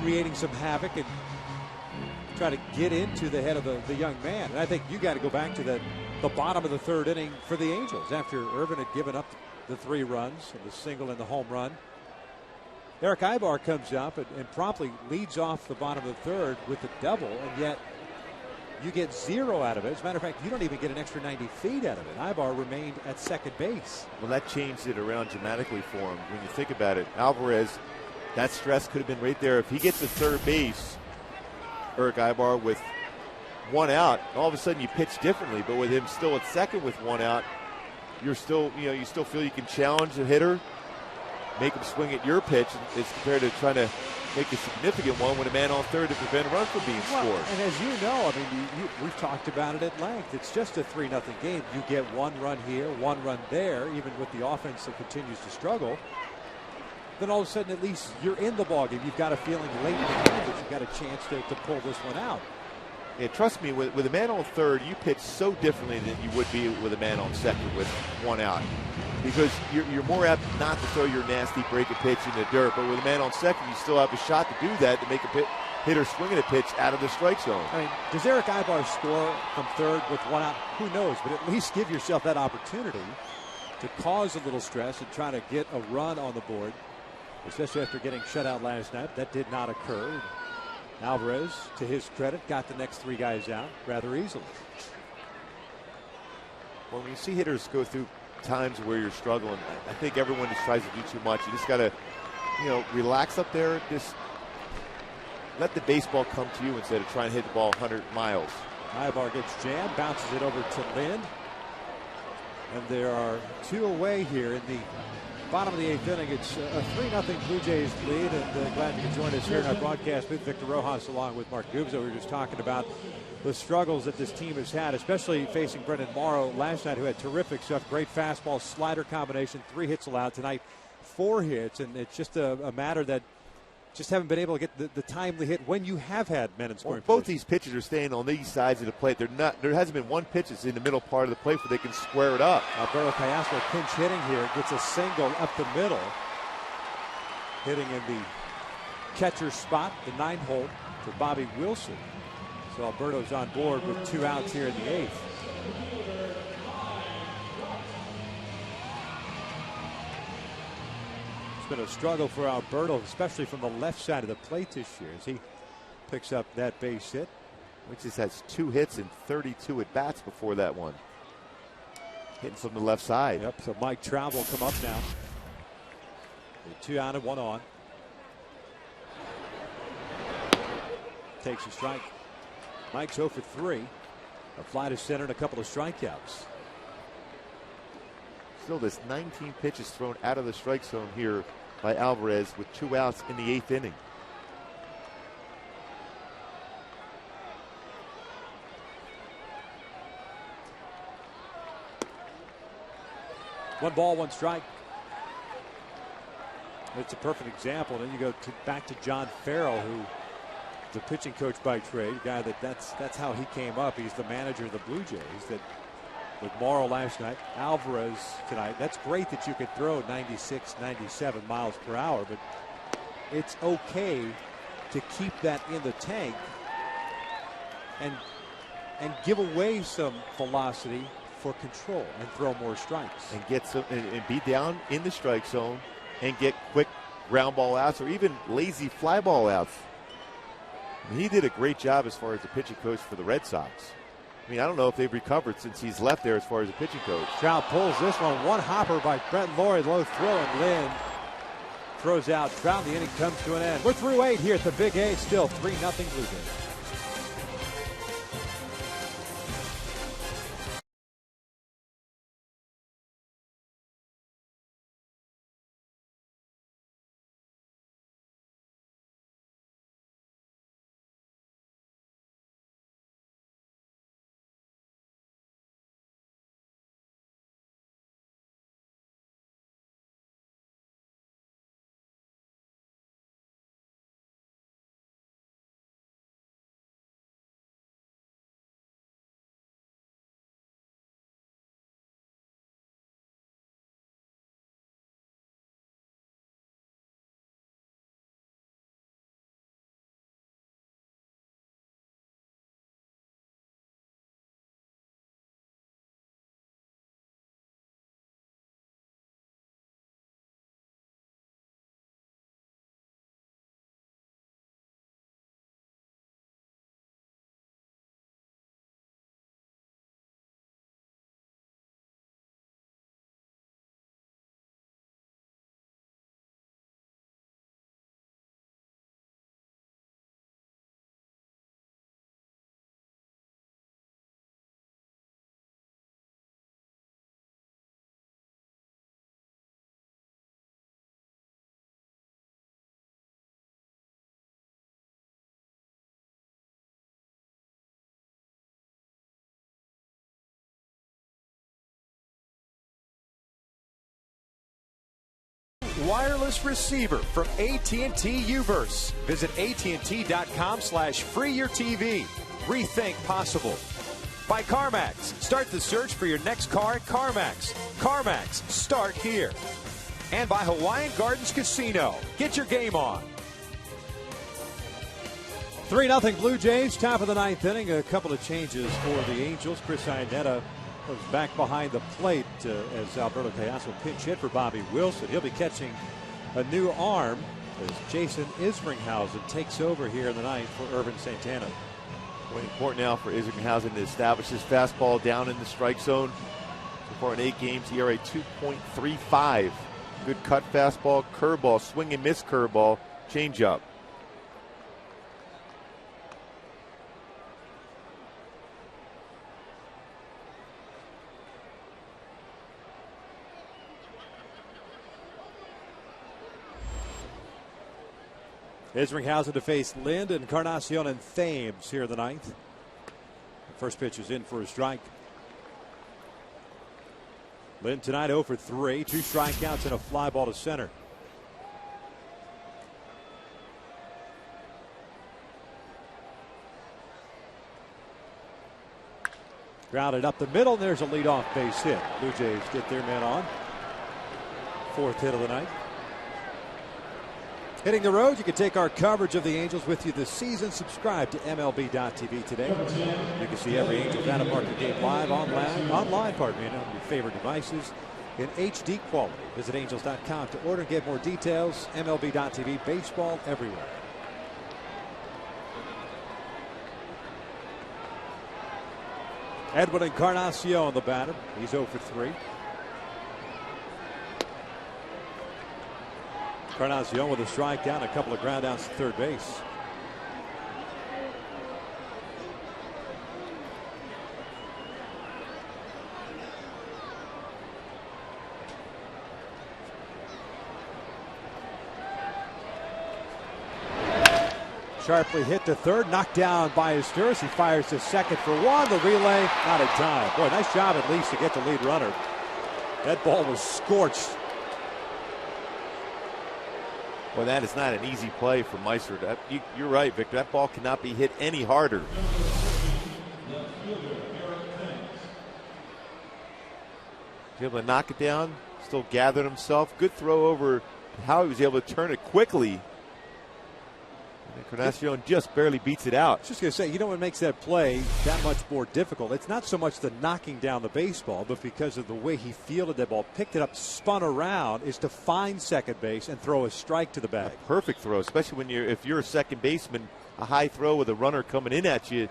creating some havoc and try to get into the head of the young man. And I think you got to go back to the bottom of the 3rd inning for the Angels after Irvin had given up the 3 runs and the single and the home run. Eric Ibar comes up and promptly leads off the bottom of the 3rd with the double, and yet you get 0 out of it. As a matter of fact, you don't even get an extra 90 feet out of it. Ibar remained at 2nd base. Well, that changed it around dramatically for him. When you think about it, Alvarez, that stress could have been right there. If he gets to 3rd base, Eric Ibar with 1 out, all of a sudden you pitch differently. But with him still at 2nd with 1 out, you're still, you still feel you can challenge the hitter, make him swing at your pitch as compared to trying to make a significant one with a man on 3rd to prevent a run from being scored. And as you know, we've talked about it at length. It's just a 3-0 game. You get 1 run here, 1 run there, even with the offense that continues to struggle. Then all of a sudden, at least you're in the ballgame. You've got a feeling late in the game that you've got a chance to pull this one out. Yeah, trust me, with a man on 3rd, you pitch so differently than you would be with a man on 2nd with 1 out. Because you're more apt not to throw your nasty breaking pitch in the dirt. But with a man on 2nd, you still have a shot to do that, to make a hitter swinging a pitch out of the strike zone. Does Eric Ibar score from 3rd with 1 out? Who knows? But at least give yourself that opportunity to cause a little stress and try to get a run on the board, especially after getting shut out last night. That did not occur. Alvarez, to his credit, got the next 3 guys out rather easily. Well, when you see hitters go through times where you're struggling, I think everyone just tries to do too much. You just got to, relax up there. Just let the baseball come to you instead of trying to hit the ball 100 miles. Ibar gets jammed, bounces it over to Lind. And there are 2 away here in the bottom of the 8th inning. It's a 3-0 Blue Jays lead, and glad you could join us here in our broadcast with Victor Rojas along with Mark Gubzo. We were just talking about the struggles that this team has had, especially facing Brendan Morrow last night, who had terrific stuff. Great fastball, slider combination, 3 hits allowed tonight, 4 hits, and it's just a matter that just haven't been able to get the timely hit when you have had men in scoring. Both these pitchers are staying on these sides of the plate. There hasn't been one pitch that's in the middle part of the plate where they can square it up. Alberto Castro pinch hitting here, gets a single up the middle, hitting in the catcher's spot, the 9th hole for Bobby Wilson. So Alberto's on board with 2 outs here in the 8th. It's been a struggle for Alberto, especially from the left side of the plate this year, as he picks up that base hit. Which just has 2 hits and 32 at bats before that one. Hitting from the left side. Yep, so Mike Trout will come up now. 2 out and 1 on. Takes a strike. Mike's 0 for 3. A fly to center and a couple of strikeouts. Still, this 19 pitches thrown out of the strike zone here by Alvarez with 2 outs in the 8th inning. One ball, 1 strike. It's a perfect example. Then you go back to John Farrell, who is a pitching coach by trade, a guy that's how he came up. He's the manager of the Blue Jays. That with Morrow last night, Alvarez tonight. That's great that you could throw 96, 97 miles per hour, but it's okay to keep that in the tank and give away some velocity for control and throw more strikes and get some and be down in the strike zone and get quick ground ball outs or even lazy fly ball outs. I mean, he did a great job as far as the pitching coach for the Red Sox. I mean, I don't know if they've recovered since he's left there as far as the pitching coach. Trout pulls this one hopper by Brett Lawrie, low throw, and Lynn throws out Trout. The inning comes to an end. We're through 8 here at the Big A. Still 3-0 Blue Jays. Wireless receiver from AT&T Uverse. Visit AT&T.com/freeyourtv. Rethink possible. By CarMax. Start the search for your next car at CarMax. CarMax. Start here. And by Hawaiian Gardens Casino. Get your game on. 3-0 Blue Jays. Top of the 9th inning. A couple of changes for the Angels. Chris Iannetta was back behind the plate as Alberto Cayasso pinch hit for Bobby Wilson. He'll be catching a new arm as Jason Isringhausen takes over here in the ninth for Irvin Santana. Well, important now for Isringhausen to establish his fastball down in the strike zone. So far in 8 games, ERA 2.35. Good cut fastball, curveball, swing and miss curveball, changeup. Isringhausen to face Lind, Encarnacion, and Thames here in the ninth. The first pitch is in for a strike. Lind tonight 0 for 3, 2 strikeouts and a fly ball to center. Grounded up the middle, and there's a leadoff base hit. Blue Jays get their man on. 4th hit of the night. Hitting the road, you can take our coverage of the Angels with you this season. Subscribe to MLB.tv today. You can see every Angels out of market game live online, on your favorite devices in HD quality. Visit Angels.com to order and get more details. MLB.tv, baseball everywhere. Edwin Encarnacion, the batter. He's 0 for 3. Encarnacion with a strikeout, a couple of ground outs to third base. Sharply hit to third, knocked down by Asturis. He fires to second for 1. The relay, not in time. Boy, nice job at least to get the lead runner. That ball was scorched. Well, that is not an easy play for Meister. You're right, Victor. That ball cannot be hit any harder. He's able to knock it down, still gathered himself. Good throw over how he was able to turn it quickly. And Encarnacion just barely beats it out. I was just going to say, you know what makes that play that much more difficult? It's not so much the knocking down the baseball, but because of the way he fielded that ball, picked it up, spun around, is to find second base and throw a strike to the bag. A perfect throw, especially if you're a second baseman. A high throw with a runner coming in at you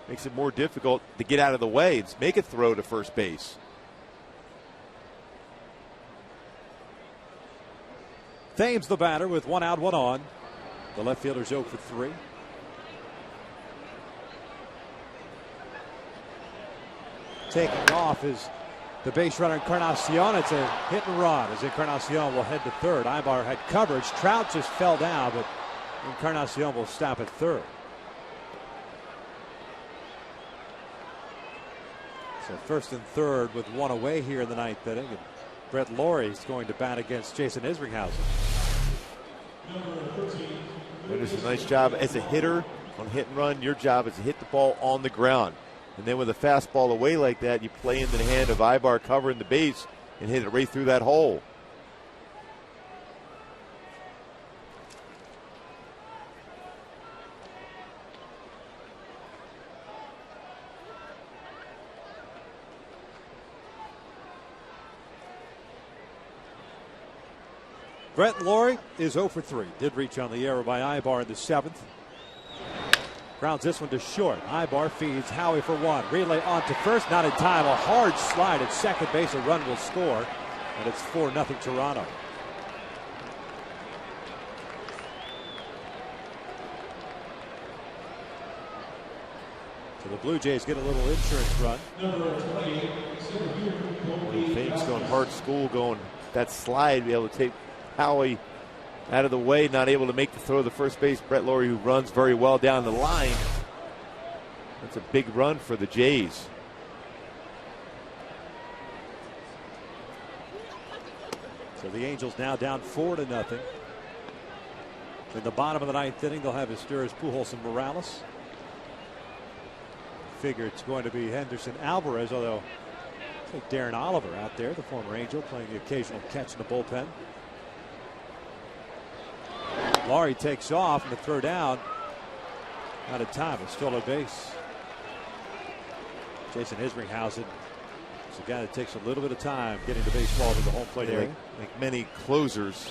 makes it more difficult to get out of the way. It's make a throw to first base. Thames the batter with 1 out, 1 on. The left fielder's 0 for 3. Taking off is the base runner Encarnacion. It's a hit and run as Encarnacion will head to third. Ibar had coverage. Trout just fell down, but Encarnacion will stop at third. So first and third with 1 away here in the 9th inning. And Brett LAWRIE is going to bat against Jason Isringhausen. It's a nice job as a hitter on hit and run. Your job is to hit the ball on the ground. And then with a fastball away like that, you play into the hand of Ibar covering the base and hit it right through that hole. Brett LAWRIE is 0 for 3. Did reach on the error by Ibar in the 7th. Grounds this one to short. Ibar feeds Howie for 1. Relay on to first. Not in time. A hard slide at second base. A run will score. And it's 4-0 Toronto. So the Blue Jays get a little insurance run. Thames going hard school, going that slide, be able to take Howie out of the way, not able to make the throw to the first base. Brett LAWRIE, who runs very well down the line. That's a big run for the Jays. So the Angels now down 4-0. In the bottom of the 9th inning, they'll have Asturias, Pujols, and Morales. Figure it's going to be Henderson Alvarez, although I think Darren Oliver out there, the former Angel, playing the occasional catch in the bullpen. LAWRIE takes off, and the throw down out of time. It's still a base. Jason Isringhausen is a guy that takes a little bit of time getting the baseball to the home plate area. Like many closers,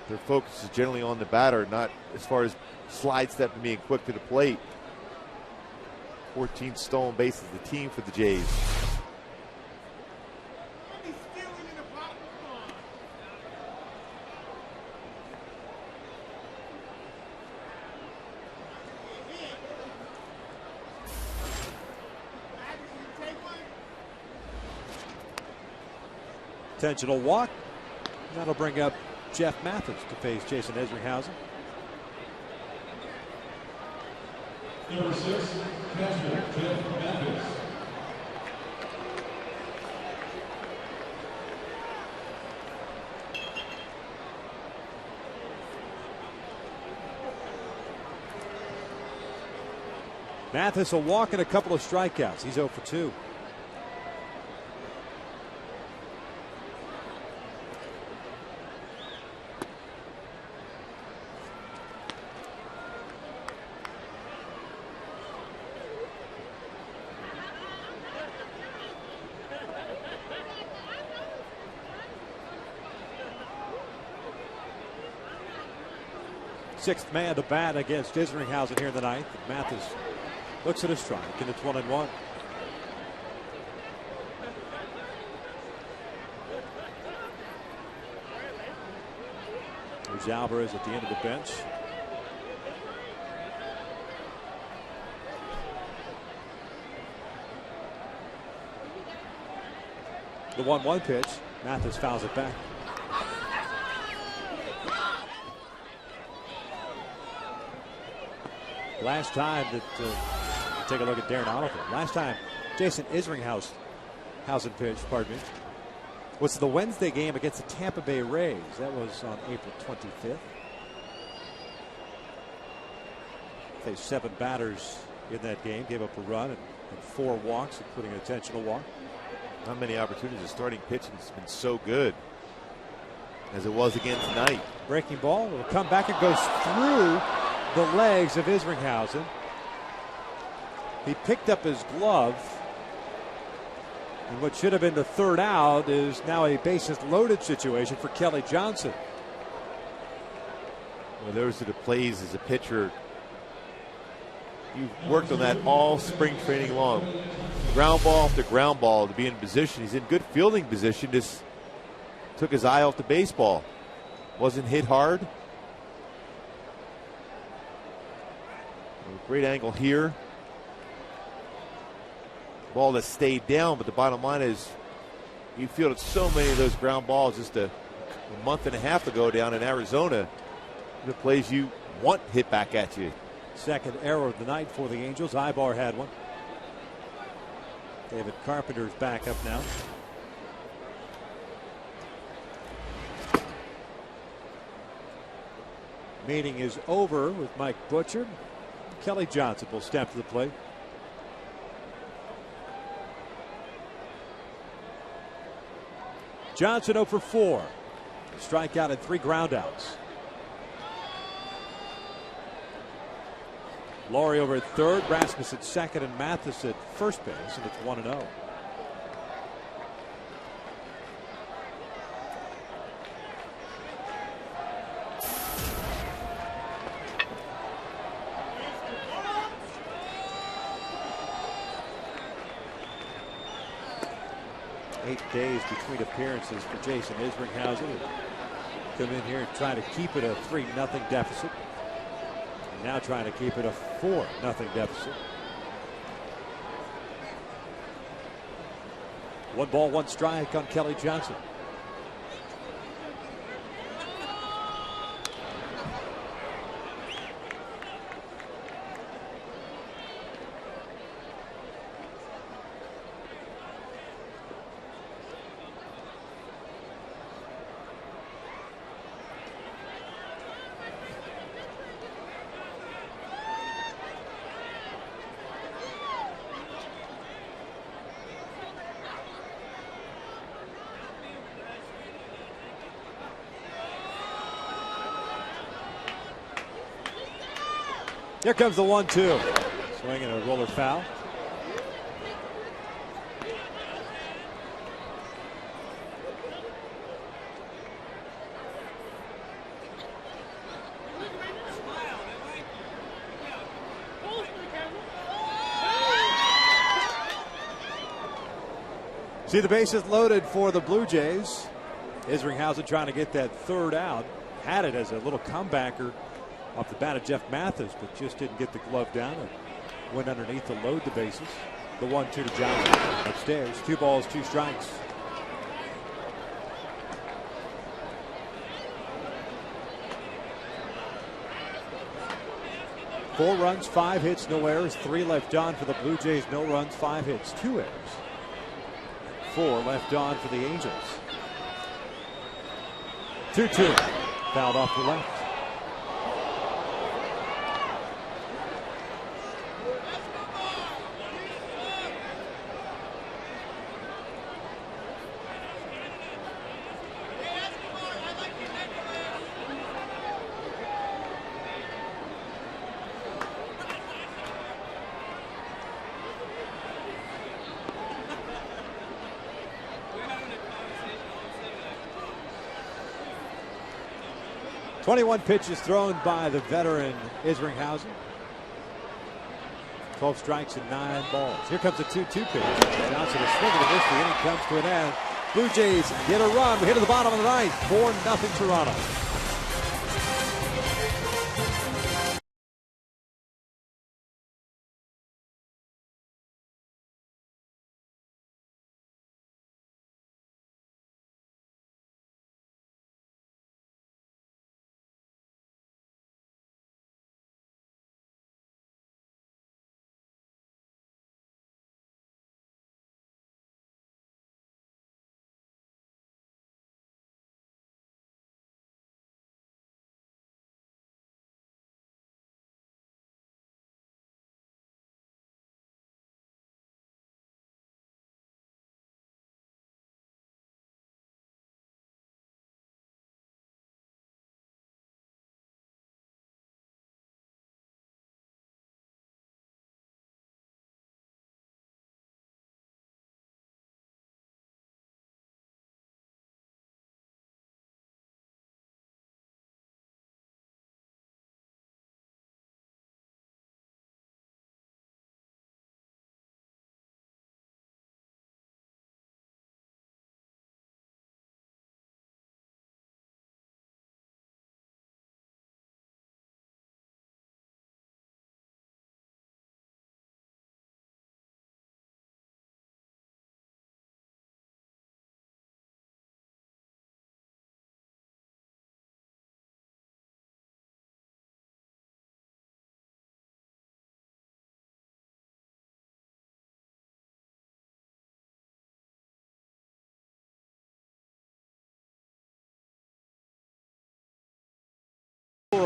their focus is generally on the batter, not as far as slide step and being quick to the plate. 14 stolen bases, the team for the Jays. Intentional walk. That'll bring up Jeff Mathis to face Jason Isringhausen. Number 6, catcher Jeff Mathis. Mathis a walk and a couple of strikeouts. He's 0 for 2. Sixth man to bat against Isringhausen here in the 9th. Mathis looks at a strike, and it's 1-1. There's Alvarez at the end of the bench. The 1-1 pitch. Mathis fouls it back. Last time that, take a look at Darren Oliver. Last time Jason Isringhausen pitched, was the Wednesday game against the Tampa Bay Rays. That was on April 25th. Faced 7 batters in that game. Gave up a run and 4 walks, including an intentional walk. Not many opportunities. The starting pitching has been so good as it was again tonight. Breaking ball will come back and goes through the legs of Isringhausen. He picked up his glove. And what should have been the 3rd out is now a bases loaded situation for Kelly Johnson. Well, those are the plays as a pitcher. You've worked on that all spring training long. Ground ball after ground ball to be in position. He's in good fielding position. Just took his eye off the baseball. Wasn't hit hard. Great angle here. Ball that stayed down, but the bottom line is you fielded so many of those ground balls just a month and a half ago down in Arizona. The plays you want hit back at you. Second error of the night for the Angels. Ibar had one. David Carpenter's back up now. Meeting is over with Mike Butcher. Kelly Johnson will step to the plate. Johnson 0 for 4. Strikeout and 3 groundouts. LAWRIE over at third, Rasmus at second, and Mathis at first base, and it's 1-0. Eight days between appearances for Jason Isringhausen. Come in here and try to keep it a 3-0 deficit. And now trying to keep it a 4-0 deficit. 1 ball, 1 strike on Kelly Johnson. Here comes the 1-2. Swing and a roller foul. See the bases loaded for the Blue Jays. Isringhausen trying to get that 3rd out. Had it as a little comebacker off the bat of Jeff Mathis, but just didn't get the glove down and went underneath to load the bases. The 1-2 to Johnson upstairs. 2 balls, 2 strikes. Four runs, 5 hits, no errors. 3 left on for the Blue Jays. No runs, 5 hits, 2 errors. 4 left on for the Angels. 2-2. Fouled off the left. .21 pitches thrown by the veteran Isringhausen. 12 strikes and 9 balls. Here comes a 2-2 pitch. Johnson is swinging and miss. The inning comes to an end. Blue Jays get a run. We hit to the bottom of the ninth. 4-0 Toronto.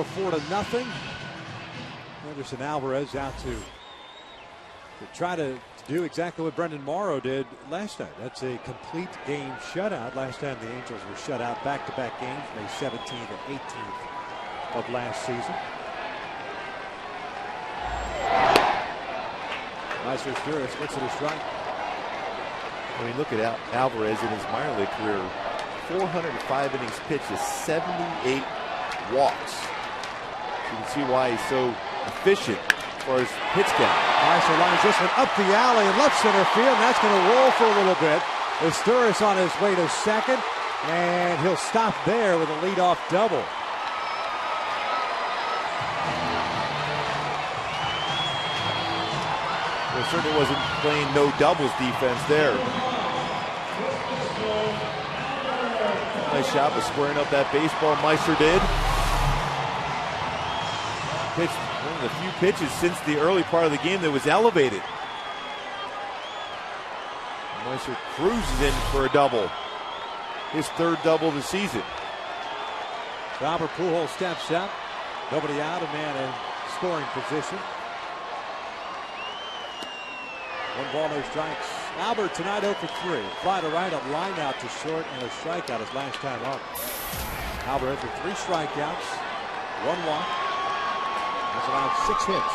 score of 4-0. Anderson Alvarez out to try to do exactly what Brendan Morrow did last night. That's a complete game shutout. Last time the Angels were shut out back-to-back games, May 17th and 18th of last season. Meister Sturis looks at a strike. I mean, look at Alvarez in his minor league career. 405 innings pitched, 78 walks. You can see why he's so efficient as far as pitch count. Meister lines this one up the alley in left center field, and that's going to roll for a little bit. Sturis on his way to second, and he'll stop there with a leadoff double. Well, certainly wasn't playing no doubles defense there. Nice shot of squaring up that baseball, Meister did. Pitched one of the few pitches since the early part of the game that was elevated. Meister cruises in for a double. His third double of the season. Albert Pujols steps up. Nobody out, a man in scoring position. 1 ball, no strikes. Albert tonight 0 for 3. Fly to right, a line out to short, and a strikeout his last time up. Albert with 3 strikeouts, 1 walk. That's allowed 6 hits.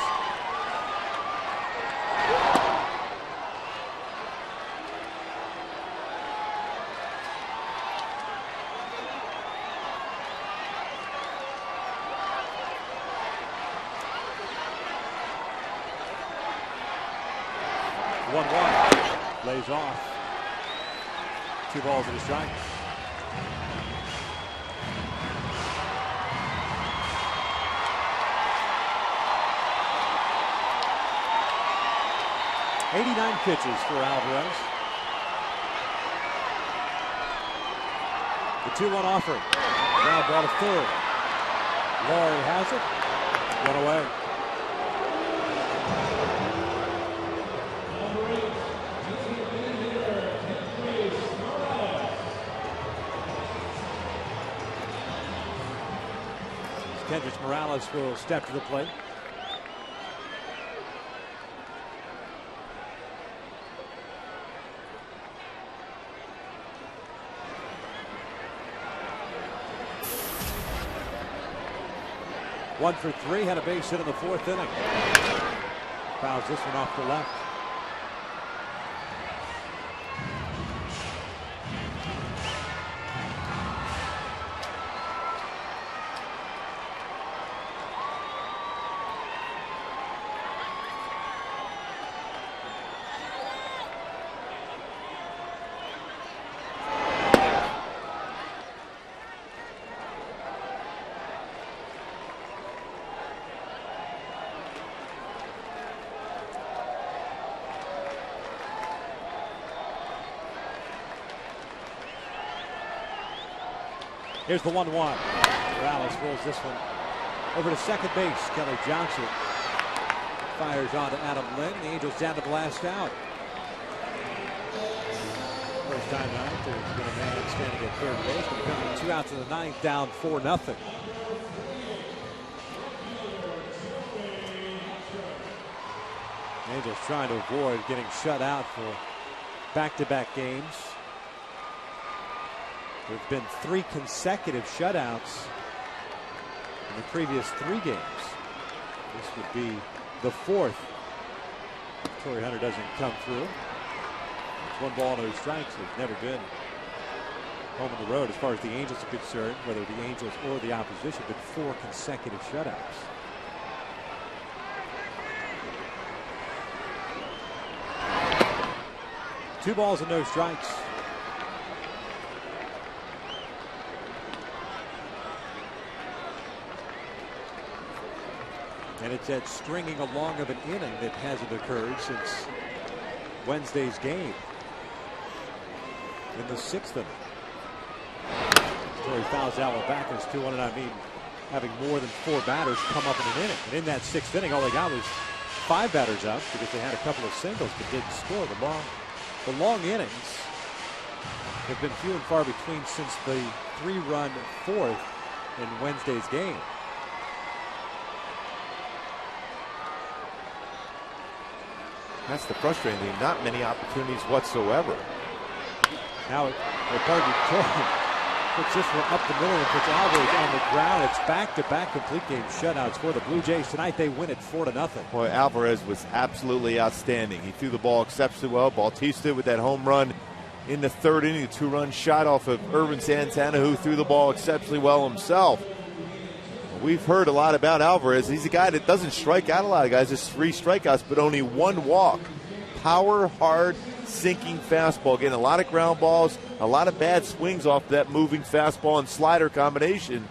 Lays off. 2 balls and a strike. "89 pitches for Alvarez. The 2-1 offering. Ground ball to third. LAWRIE has it. 1 away. Kendrick Morales will step to the plate. One for 3, had a base hit in the 4th inning. Fouls this one off the left. Here's the 1-1. Morales rolls this one over to second base. Kelly Johnson fires on to Adam Lynn. The Angels down to the last out. First time out, there's been a man standing at third base. But coming 2 outs in the 9th, down 4-0. Angels trying to avoid getting shut out for back-to-back games. There have been 3 consecutive shutouts in the previous 3 games. This would be the 4th. Torrey Hunter doesn't come through. It's 1 ball, no strikes. They've never been home on the road as far as the Angels are concerned, whether the Angels or the opposition, but 4 consecutive shutouts. Two balls and no strikes. And it's that stringing along of an inning that hasn't occurred since Wednesday's game in the 6th inning. Torrey fouls out with back, and it's 2-1, and I mean having more than 4 batters come up in an inning. And in that 6th inning, all they got was 5 batters up because they had a couple of singles but didn't score. The long innings have been few and far between since the 3-run 4th in Wednesday's game. That's the frustrating thing. Not many opportunities whatsoever. Now, puts this one up the middle and puts Alvarez on the ground. It's back-to-back complete game shutouts for the Blue Jays tonight. They win it 4-0. Boy, Alvarez was absolutely outstanding. He threw the ball exceptionally well. Bautista with that home run in the third inning, a 2-run shot off of Irvin Santana, who threw the ball exceptionally well himself. We've heard a lot about Alvarez. He's a guy that doesn't strike out a lot of guys. Just 3 strikeouts, but only 1 walk. Power, hard, sinking fastball. Getting a lot of ground balls, a lot of bad swings off that moving fastball and slider combination.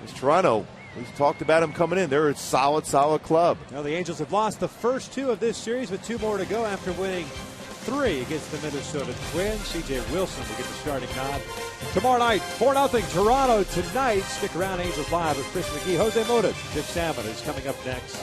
It's Toronto. We've talked about him coming in. They're a solid club. Now the Angels have lost the first 2 of this series with 2 more to go after winning 3 against the Minnesota Twins. C.J. Wilson will get the starting nod. Tomorrow night, 4-0 Toronto tonight. Stick around, Angels Live with Chris McGee. Jose Mota, Jim Salmon is coming up next.